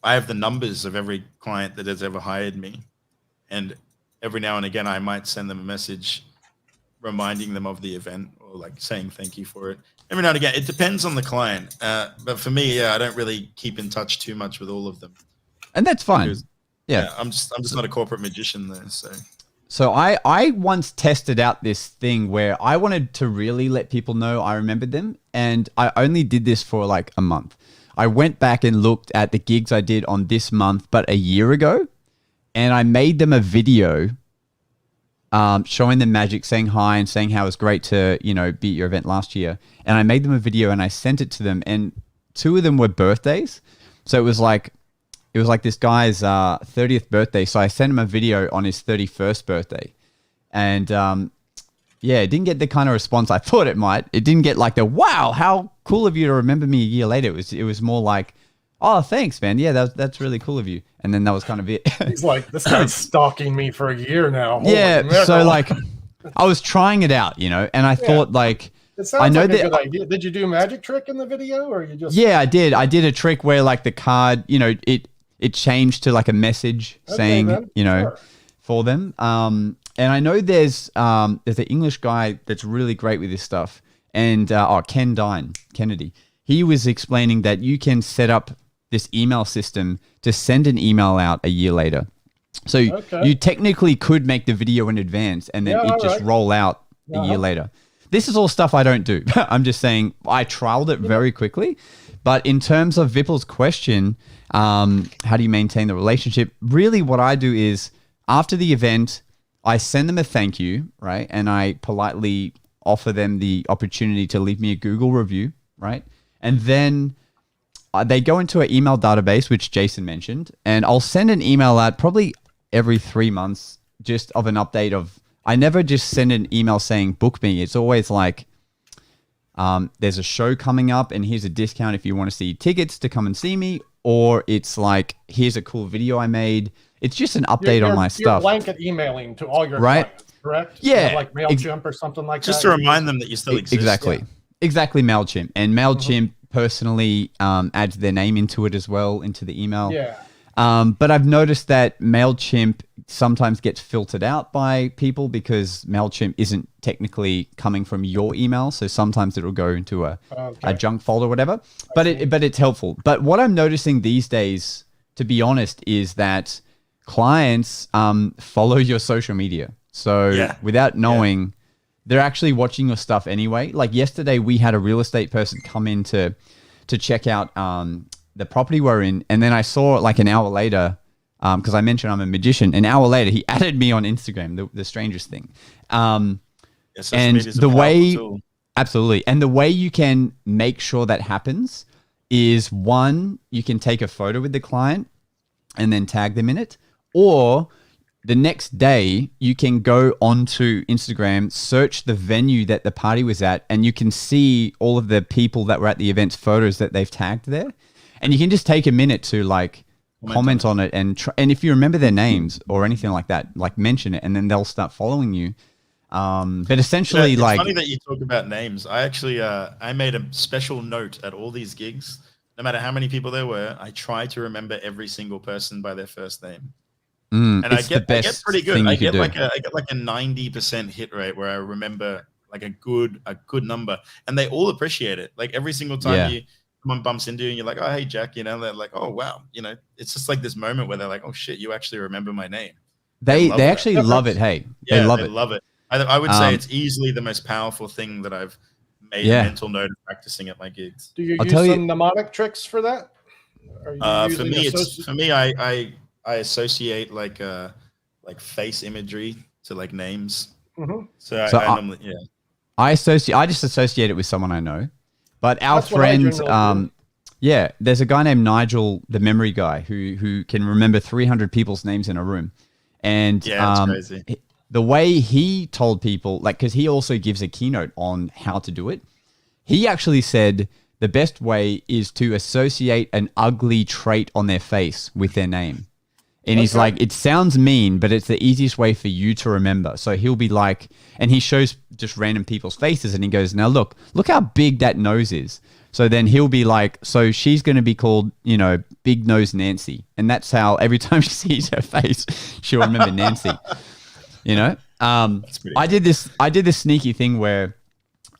Speaker 2: I have the numbers of every client that has ever hired me. And every now and again, I might send them a message reminding them of the event or saying thank you for it. Every now and again, it depends on the client. But for me, I don't really keep in touch too much with all of them.
Speaker 1: And that's fine.
Speaker 2: Because, I'm just not a corporate magician there.
Speaker 1: So I once tested out this thing where I wanted to really let people know I remembered them. And I only did this for a month. I went back and looked at the gigs I did on this month, but a year ago. And I made them a video showing them magic, saying hi and saying how it was great to, be at your event last year. And I made them a video and I sent it to them. And 2 of them were birthdays. So it was like this guy's 30th birthday. So I sent him a video on his 31st birthday. And it didn't get the kind of response I thought it might. It didn't get wow, how cool of you to remember me a year later. It was more like, oh, thanks, man. Yeah, that's really cool of you. And then that was kind of it.
Speaker 4: He's like, this guy's stalking me for a year now.
Speaker 1: Yeah, so I was trying it out, and I thought
Speaker 4: it sounds like a good idea. Did you do a magic trick in the video, or you just?
Speaker 1: Yeah, I did. I did a trick where the card, it changed to a message saying,
Speaker 4: sure,
Speaker 1: for them. And I know there's an English guy that's really great with this stuff, and Kennedy. He was explaining that you can set up this email system to send an email out a year later. So you technically could make the video in advance and then it just roll out a year later. This is all stuff I don't do. I'm just saying I trialed it very quickly. But in terms of Vipul's question, how do you maintain the relationship? Really what I do is after the event, I send them a thank you, right? And I politely offer them the opportunity to leave me a Google review, right? And then they go into an email database, which Jason mentioned, and I'll send an email out probably every 3 months just of an update of, I never just send an email saying book me. It's always there's a show coming up and here's a discount if you want to see tickets to come and see me, or it's like, here's a cool video I made. It's just an update on my stuff.
Speaker 4: You're blanket emailing to all your clients, correct?
Speaker 1: Yeah.
Speaker 4: Like MailChimp or something like
Speaker 2: just
Speaker 4: that.
Speaker 2: Just to remind them that you still exist.
Speaker 1: Exactly MailChimp. And MailChimp personally adds their name into it as well, into the email.
Speaker 4: Yeah.
Speaker 1: But I've noticed that MailChimp sometimes gets filtered out by people because MailChimp isn't technically coming from your email. So sometimes it'll go into a junk folder or whatever. But it's helpful. But what I'm noticing these days, to be honest, is that clients follow your social media. So without knowing, they're actually watching your stuff anyway. Like yesterday, we had a real estate person come in to check out the property we're in. And then I saw like an hour later, because I mentioned I'm a magician, an hour later, he added me on Instagram, the strangest thing. And the way, absolutely. And the way you can make sure that happens is, one, you can take a photo with the client and then tag them in it. Or the next day, you can go onto Instagram, search the venue that the party was at, and you can see all of the people that were at the event's photos that they've tagged there. And you can just take a minute to like comment on it and if you remember their names or anything like that, like mention it, and then they'll start following you. But essentially,
Speaker 2: it's
Speaker 1: like,
Speaker 2: funny that you talk about names. I actually I made a special note at all these gigs. No matter how many people there were, I try to remember every single person by their first name. And I get pretty good. I get like a 90% hit rate where I remember like a good number, and they all appreciate it. Like every single time someone bumps into you and you're like, oh, hey, Jack, you know, they're like, oh, wow. You know, it's just like this moment where they're like, oh, shit, you actually remember my name.
Speaker 1: They actually love it. Hey,
Speaker 2: they love it. I would say it's easily the most powerful thing that I've made a mental note of practicing at my gigs.
Speaker 4: Do you use some mnemonic tricks for that?
Speaker 2: For me, I associate like face imagery to like names.
Speaker 4: Mm-hmm.
Speaker 2: So I normally,
Speaker 1: I just associate it with someone I know. But our friend, there's a guy named Nigel, the memory guy, who can remember 300 people's names in a room. And
Speaker 2: it's crazy.
Speaker 1: The way he told people, like, because he also gives a keynote on how to do it, he actually said the best way is to associate an ugly trait on their face with their name. And he's like, it sounds mean, but it's the easiest way for you to remember. So he'll be like, and he shows just random people's faces and he goes, now look how big that nose is. So then he'll be like, so she's going to be called, you know, Big Nose Nancy. And that's how every time she sees her face, she'll remember Nancy, you know? I did this sneaky thing where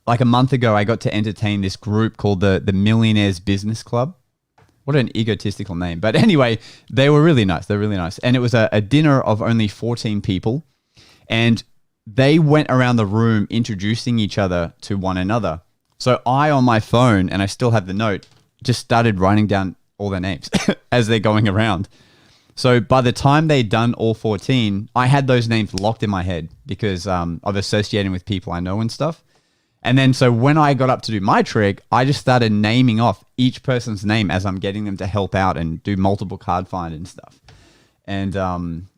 Speaker 1: like a month ago, I got to entertain this group called the Millionaires Business Club. What an egotistical name. But anyway, they were really nice. They're really nice. And it was a dinner of only 14 people. And they went around the room introducing each other to one another. So I, on my phone, and I still have the note, just started writing down all their names as they're going around. So by the time they'd done all 14, I had those names locked in my head because of associating with people I know and stuff. And then so when I got up to do my trick, I just started naming off each person's name as I'm getting them to help out and do multiple card find and stuff. And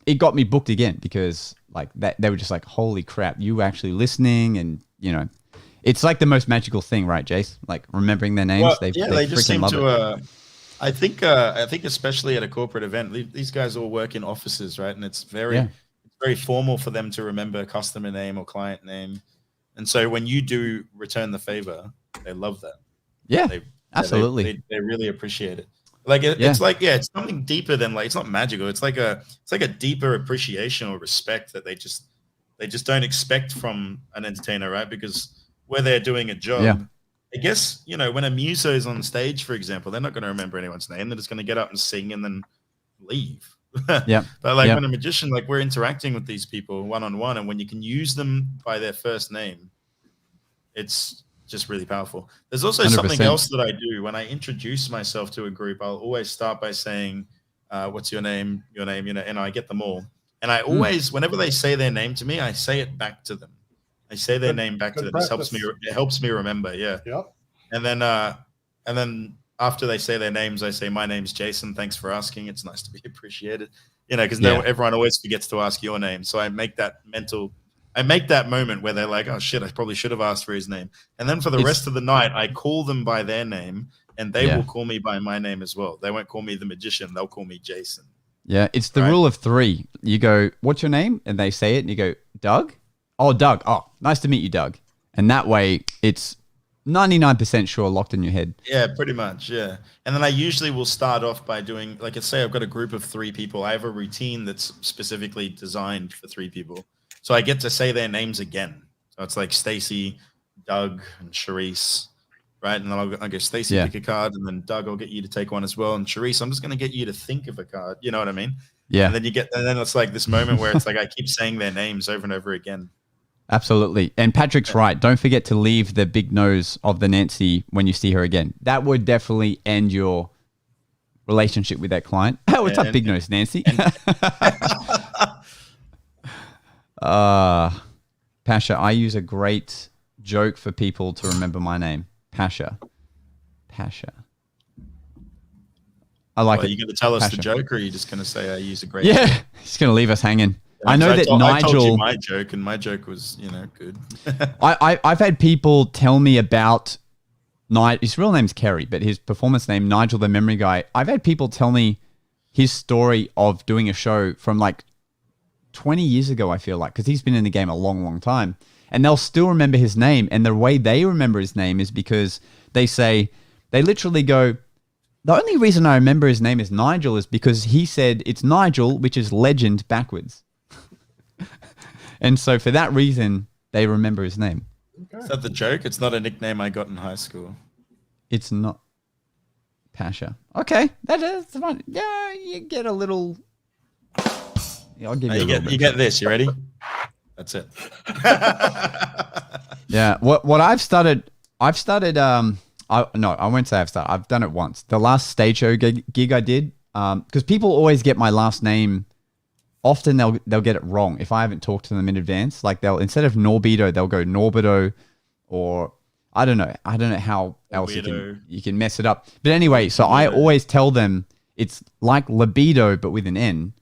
Speaker 1: it got me booked again because like that they were just like, holy crap, you actually listening. And, you know, it's like the most magical thing, right, Jase? Like remembering their names.
Speaker 2: Well,
Speaker 1: they
Speaker 2: just seem
Speaker 1: love
Speaker 2: to, I think especially at a corporate event, these guys all work in offices, right? And it's very formal for them to remember a customer name or client name. And so when you do return the favor, they love that.
Speaker 1: Yeah, absolutely.
Speaker 2: They really appreciate it. Like it's like it's something deeper than like it's not magical. It's like a deeper appreciation or respect that they just don't expect from an entertainer, right? Because where they're doing a job, I guess, you know, when a muso is on stage, for example, they're not going to remember anyone's name. They're just going to get up and sing and then leave. But like when a magician, like we're interacting with these people one-on-one, and when you can use them by their first name, it's just really powerful. There's also 100%. Something else that I do when I introduce myself to a group. I'll always start by saying, what's your name, you know, and I get them all. And I always, whenever they say their name to me, I say it back to them. I say their name back to them. It helps me remember. Yeah. And then after they say their names, I say, my name's Jason. Thanks for asking. It's nice to be appreciated. You know, because everyone always forgets to ask your name. So I make that mental I make that moment where they're like, oh shit, I probably should have asked for his name. And then for the rest of the night, I call them by their name, and they will call me by my name as well. They won't call me the magician. They'll call me Jason.
Speaker 1: Yeah, it's the rule of 3. You go, what's your name? And they say it, and you go, Doug? Oh, Doug. Oh, nice to meet you, Doug. And that way, it's 99% sure locked in your head.
Speaker 2: Yeah, pretty much, yeah. And then I usually will start off by doing, like, let's say I've got a group of 3 people. I have a routine that's specifically designed for 3 people. So I get to say their names again. So it's like Stacy, Doug, and Charisse. Right, and then I'll go, Stacey, pick a card, and then Doug, I'll get you to take one as well. And Charisse, I'm just going to get you to think of a card. You know what I mean?
Speaker 1: Yeah.
Speaker 2: And then and then it's like this moment where it's like I keep saying their names over and over again.
Speaker 1: Absolutely. And Patrick's right. Don't forget to leave the big nose of the Nancy when you see her again. That would definitely end your relationship with that client. Oh, what's up, big nose Nancy? Pasha, I use a great joke for people to remember my name. Pasha. I like it.
Speaker 2: Are you going to tell us the joke, or are you just going to say I use a great
Speaker 1: joke?
Speaker 2: Yeah,
Speaker 1: he's going to leave us hanging. I know that Nigel...
Speaker 2: I told you my joke, and my joke was, good.
Speaker 1: I've had people tell me about... His real name's Kerry, but his performance name, Nigel the Memory Guy. I've had people tell me his story of doing a show from like 20 years ago, I feel like, because he's been in the game a long, long time. And they'll still remember his name. And the way they remember his name is because they literally go, the only reason I remember his name is Nigel is because he said it's Nigel, which is legend backwards. And so for that reason, they remember his name.
Speaker 2: Okay. Is that the joke? It's not a nickname I got in high school.
Speaker 1: It's not Pasha. Okay. That is fine. Yeah, you get a little... Yeah, I'll give you a little bit.
Speaker 2: You get this. You ready? That's it.
Speaker 1: Yeah. What I've started. I won't say I've started. I've done it once. The last stage show gig I did, because people always get my last name. Often they'll get it wrong if I haven't talked to them in advance. Like they'll, instead of Norbido, they'll go Norbido, or I don't know how else you can mess it up. But anyway, so I always tell them it's like libido but with an N.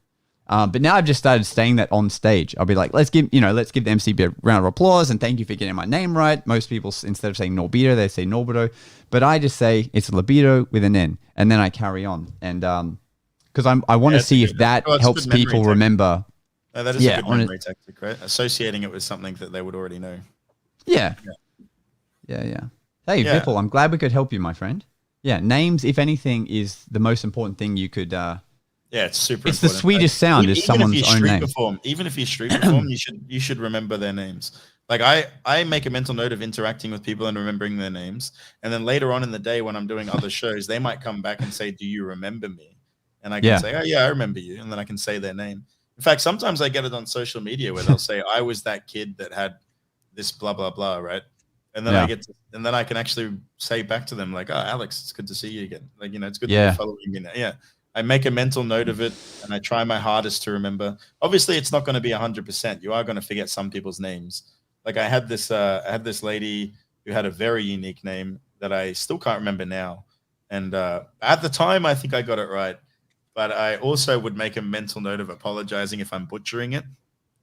Speaker 1: But now I've just started saying that on stage. I'll be like, let's give the MC a round of applause and thank you for getting my name right. Most people, instead of saying Norbido, they say Norbido. But I just say it's libido with an N, and then I carry on. And because I want to see if that helps people remember.
Speaker 2: No, that is a good memory tactic, right? Associating it with something that they would already know.
Speaker 1: Yeah. Hey, Vipul, I'm glad we could help you, my friend. Yeah, names, if anything, is the most important thing you could...
Speaker 2: Yeah, it's super.
Speaker 1: It's important. The sweetest sound is someone's own name.
Speaker 2: Even if you street perform, you should remember their names. Like I make a mental note of interacting with people and remembering their names, and then later on in the day when I'm doing other shows, they might come back and say, "Do you remember me?" And I can say, "Oh yeah, I remember you," and then I can say their name. In fact, sometimes I get it on social media where they'll say, "I was that kid that had this blah blah blah," right? And then I can actually say back to them like, "Oh, Alex, it's good to see you again. Like it's good that you're following me now." Yeah. I make a mental note of it, and I try my hardest to remember. Obviously, it's not going to be 100%. You are going to forget some people's names. Like I had this lady who had a very unique name that I still can't remember now. And at the time, I think I got it right. But I also would make a mental note of apologizing if I'm butchering it.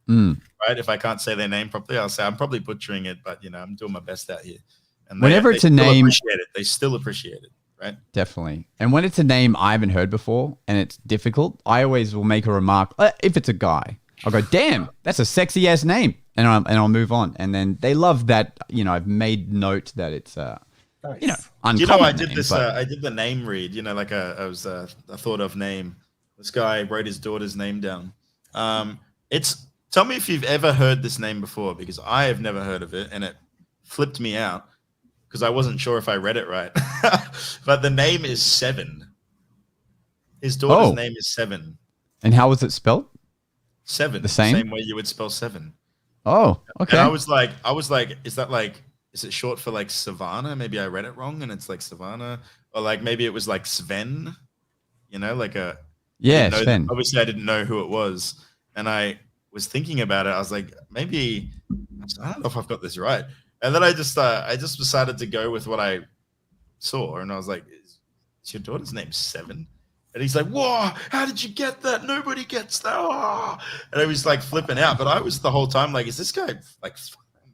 Speaker 2: Right? If I can't say their name properly, I'll say I'm probably butchering it, but I'm doing my best out here. And
Speaker 1: whenever it's a name,
Speaker 2: they still appreciate it. Right?
Speaker 1: Definitely. And when it's a name I haven't heard before and it's difficult, I always will make a remark. If it's a guy, I'll go, "Damn, that's a sexy ass name," and I'll move on. And then they love that. I've made note that it's uncommon.
Speaker 2: I did this. I did the name read. Like I thought of name. This guy wrote his daughter's name down. Tell me if you've ever heard this name before, because I have never heard of it, and it flipped me out. Because I wasn't sure if I read it right. But the name is Seven. His daughter's name is Seven.
Speaker 1: And how was it spelled?
Speaker 2: Seven.
Speaker 1: The same?
Speaker 2: Same way you would spell seven.
Speaker 1: Oh, okay.
Speaker 2: And I was like, is it short for like Savannah? Maybe I read it wrong and it's like Savannah. Or like maybe it was like Sven. Sven. Obviously I didn't know who it was. And I was thinking about it. I was like, maybe, I don't know if I've got this right. And then I just decided to go with what I saw, and I was like, "Is your daughter's name Seven?" And he's like, whoa, how did you get that? Nobody gets that. Oh. And I was like flipping out. But I was the whole time like, is this guy like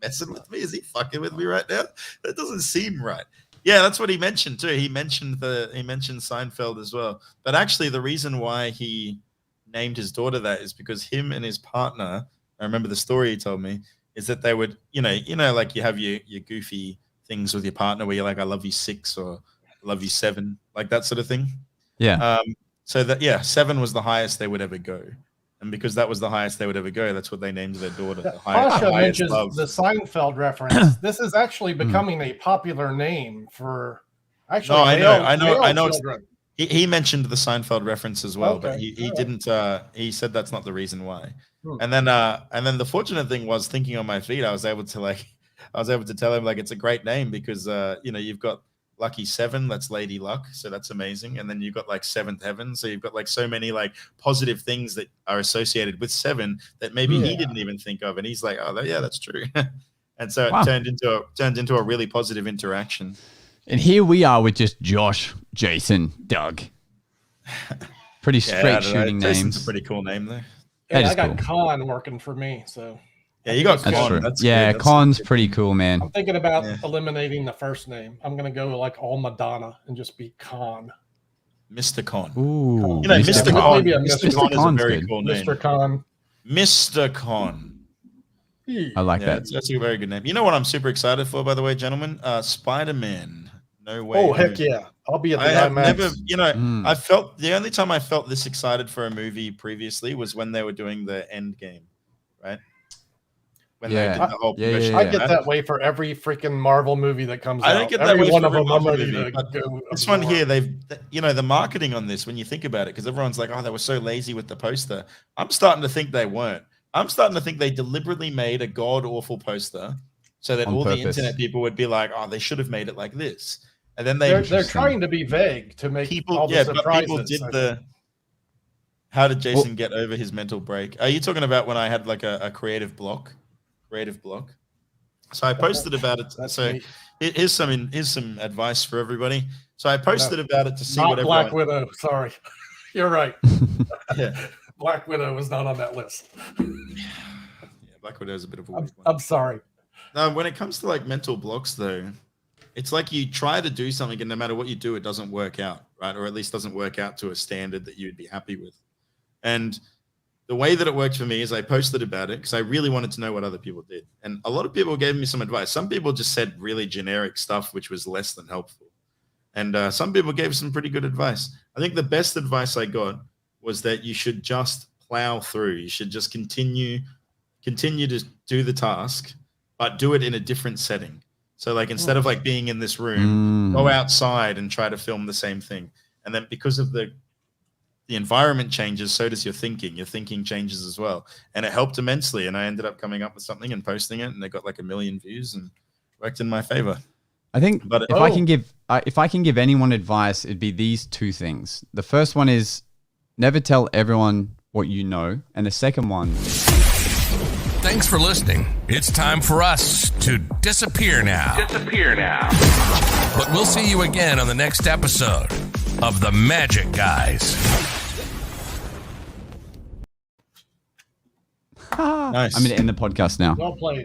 Speaker 2: messing with me? Is he fucking with me right now? That doesn't seem right. Yeah, that's what he mentioned too. He mentioned Seinfeld as well. But actually the reason why he named his daughter that is because him and his partner, I remember the story he told me, is that they would, like you have your goofy things with your partner where you're like, I love you 6 or I love you 7, like that sort of thing.
Speaker 1: Yeah.
Speaker 2: So that, yeah, 7 was the highest they would ever go. And because that was the highest they would ever go, that's what they named their daughter. The
Speaker 4: Pasha
Speaker 2: highest
Speaker 4: mentions
Speaker 2: love.
Speaker 4: the Seinfeld reference. This is actually becoming a popular name for actually.
Speaker 2: No, I know.
Speaker 4: Children.
Speaker 2: He mentioned the Seinfeld reference as well,
Speaker 4: Okay.
Speaker 2: but he didn't. He said that's not the reason why. And then the fortunate thing was, thinking on my feet, I was able to tell him like it's a great name because you've got Lucky 7, that's Lady Luck, so that's amazing. And then you've got like 7th Heaven, so you've got like so many like positive things that are associated with 7 that maybe he didn't even think of, and he's like, oh yeah, that's true. And so it turned into a really positive interaction.
Speaker 1: And here we are with just Josh, Jason, Doug. Pretty straight shooting names.
Speaker 2: Jason's a pretty cool name though.
Speaker 4: Yeah, I got Con working for me, so.
Speaker 2: Yeah, you got
Speaker 1: That's
Speaker 2: Con.
Speaker 1: true.
Speaker 2: That's
Speaker 1: yeah,
Speaker 2: good.
Speaker 1: Con's pretty cool, man.
Speaker 4: I'm thinking about eliminating the first name. I'm going to go like all Madonna and just be Con.
Speaker 2: Mr. Con.
Speaker 1: Ooh,
Speaker 2: Mr. Con.
Speaker 4: Maybe
Speaker 2: Mr. Con is a very
Speaker 1: good.
Speaker 2: cool name.
Speaker 4: Mr. Con.
Speaker 2: Mr. Con.
Speaker 1: I like that.
Speaker 2: That's a very good name. You know what I'm super excited for, by the way, gentlemen? Spider-Man. No way.
Speaker 4: Oh, heck yeah. I'll be at the
Speaker 2: I have
Speaker 4: IMAX.
Speaker 2: never, I felt the only time I felt this excited for a movie previously was when they were doing the end game, right? When they did the whole promotion.
Speaker 4: I get that way for every freaking Marvel movie that comes out.
Speaker 2: I don't get that
Speaker 4: every
Speaker 2: way
Speaker 4: one
Speaker 2: for
Speaker 4: of them. I'm
Speaker 2: every
Speaker 4: ready
Speaker 2: movie,
Speaker 4: to
Speaker 2: but
Speaker 4: go.
Speaker 2: this one here, the marketing on this, when you think about it, because everyone's like, oh, they were so lazy with the poster. I'm starting to think they weren't. I'm starting to think they deliberately made a god-awful poster so that all the internet people would be like, oh, they should have made it like this. And then they're
Speaker 4: trying to be vague to make
Speaker 2: people,
Speaker 4: all the surprises.
Speaker 2: But people did how did Jason get over his mental break? Are you talking about when I had like a creative block? So I posted about it. So here's some advice for everybody. So I posted about it to see what
Speaker 4: Black Widow. Sorry, you're right.
Speaker 2: Yeah,
Speaker 4: Black Widow was not on that list.
Speaker 2: Yeah, Black Widow is a bit of a weird one.
Speaker 4: I'm sorry.
Speaker 2: When it comes to like mental blocks, though, it's like you try to do something, and no matter what you do, it doesn't work out, right? Or at least doesn't work out to a standard that you'd be happy with. And the way that it worked for me is I posted about it because I really wanted to know what other people did. And a lot of people gave me some advice. Some people just said really generic stuff, which was less than helpful. And some people gave some pretty good advice. I think the best advice I got was that you should just plow through. You should just continue to do the task, but do it in a different setting. So like instead of like being in this room, go outside and try to film the same thing. And then because of the environment changes, so does your thinking. Your thinking changes as well. And it helped immensely. And I ended up coming up with something and posting it, and it got like 1 million views and worked in my favor.
Speaker 1: I think if I can give anyone advice, it'd be these 2 things. The first one is never tell everyone what you know. And the second one,
Speaker 3: thanks for listening. It's time for us to disappear now. But we'll see you again on the next episode of The Magic Guys.
Speaker 1: Nice. I'm going to end the podcast now.
Speaker 4: Well played.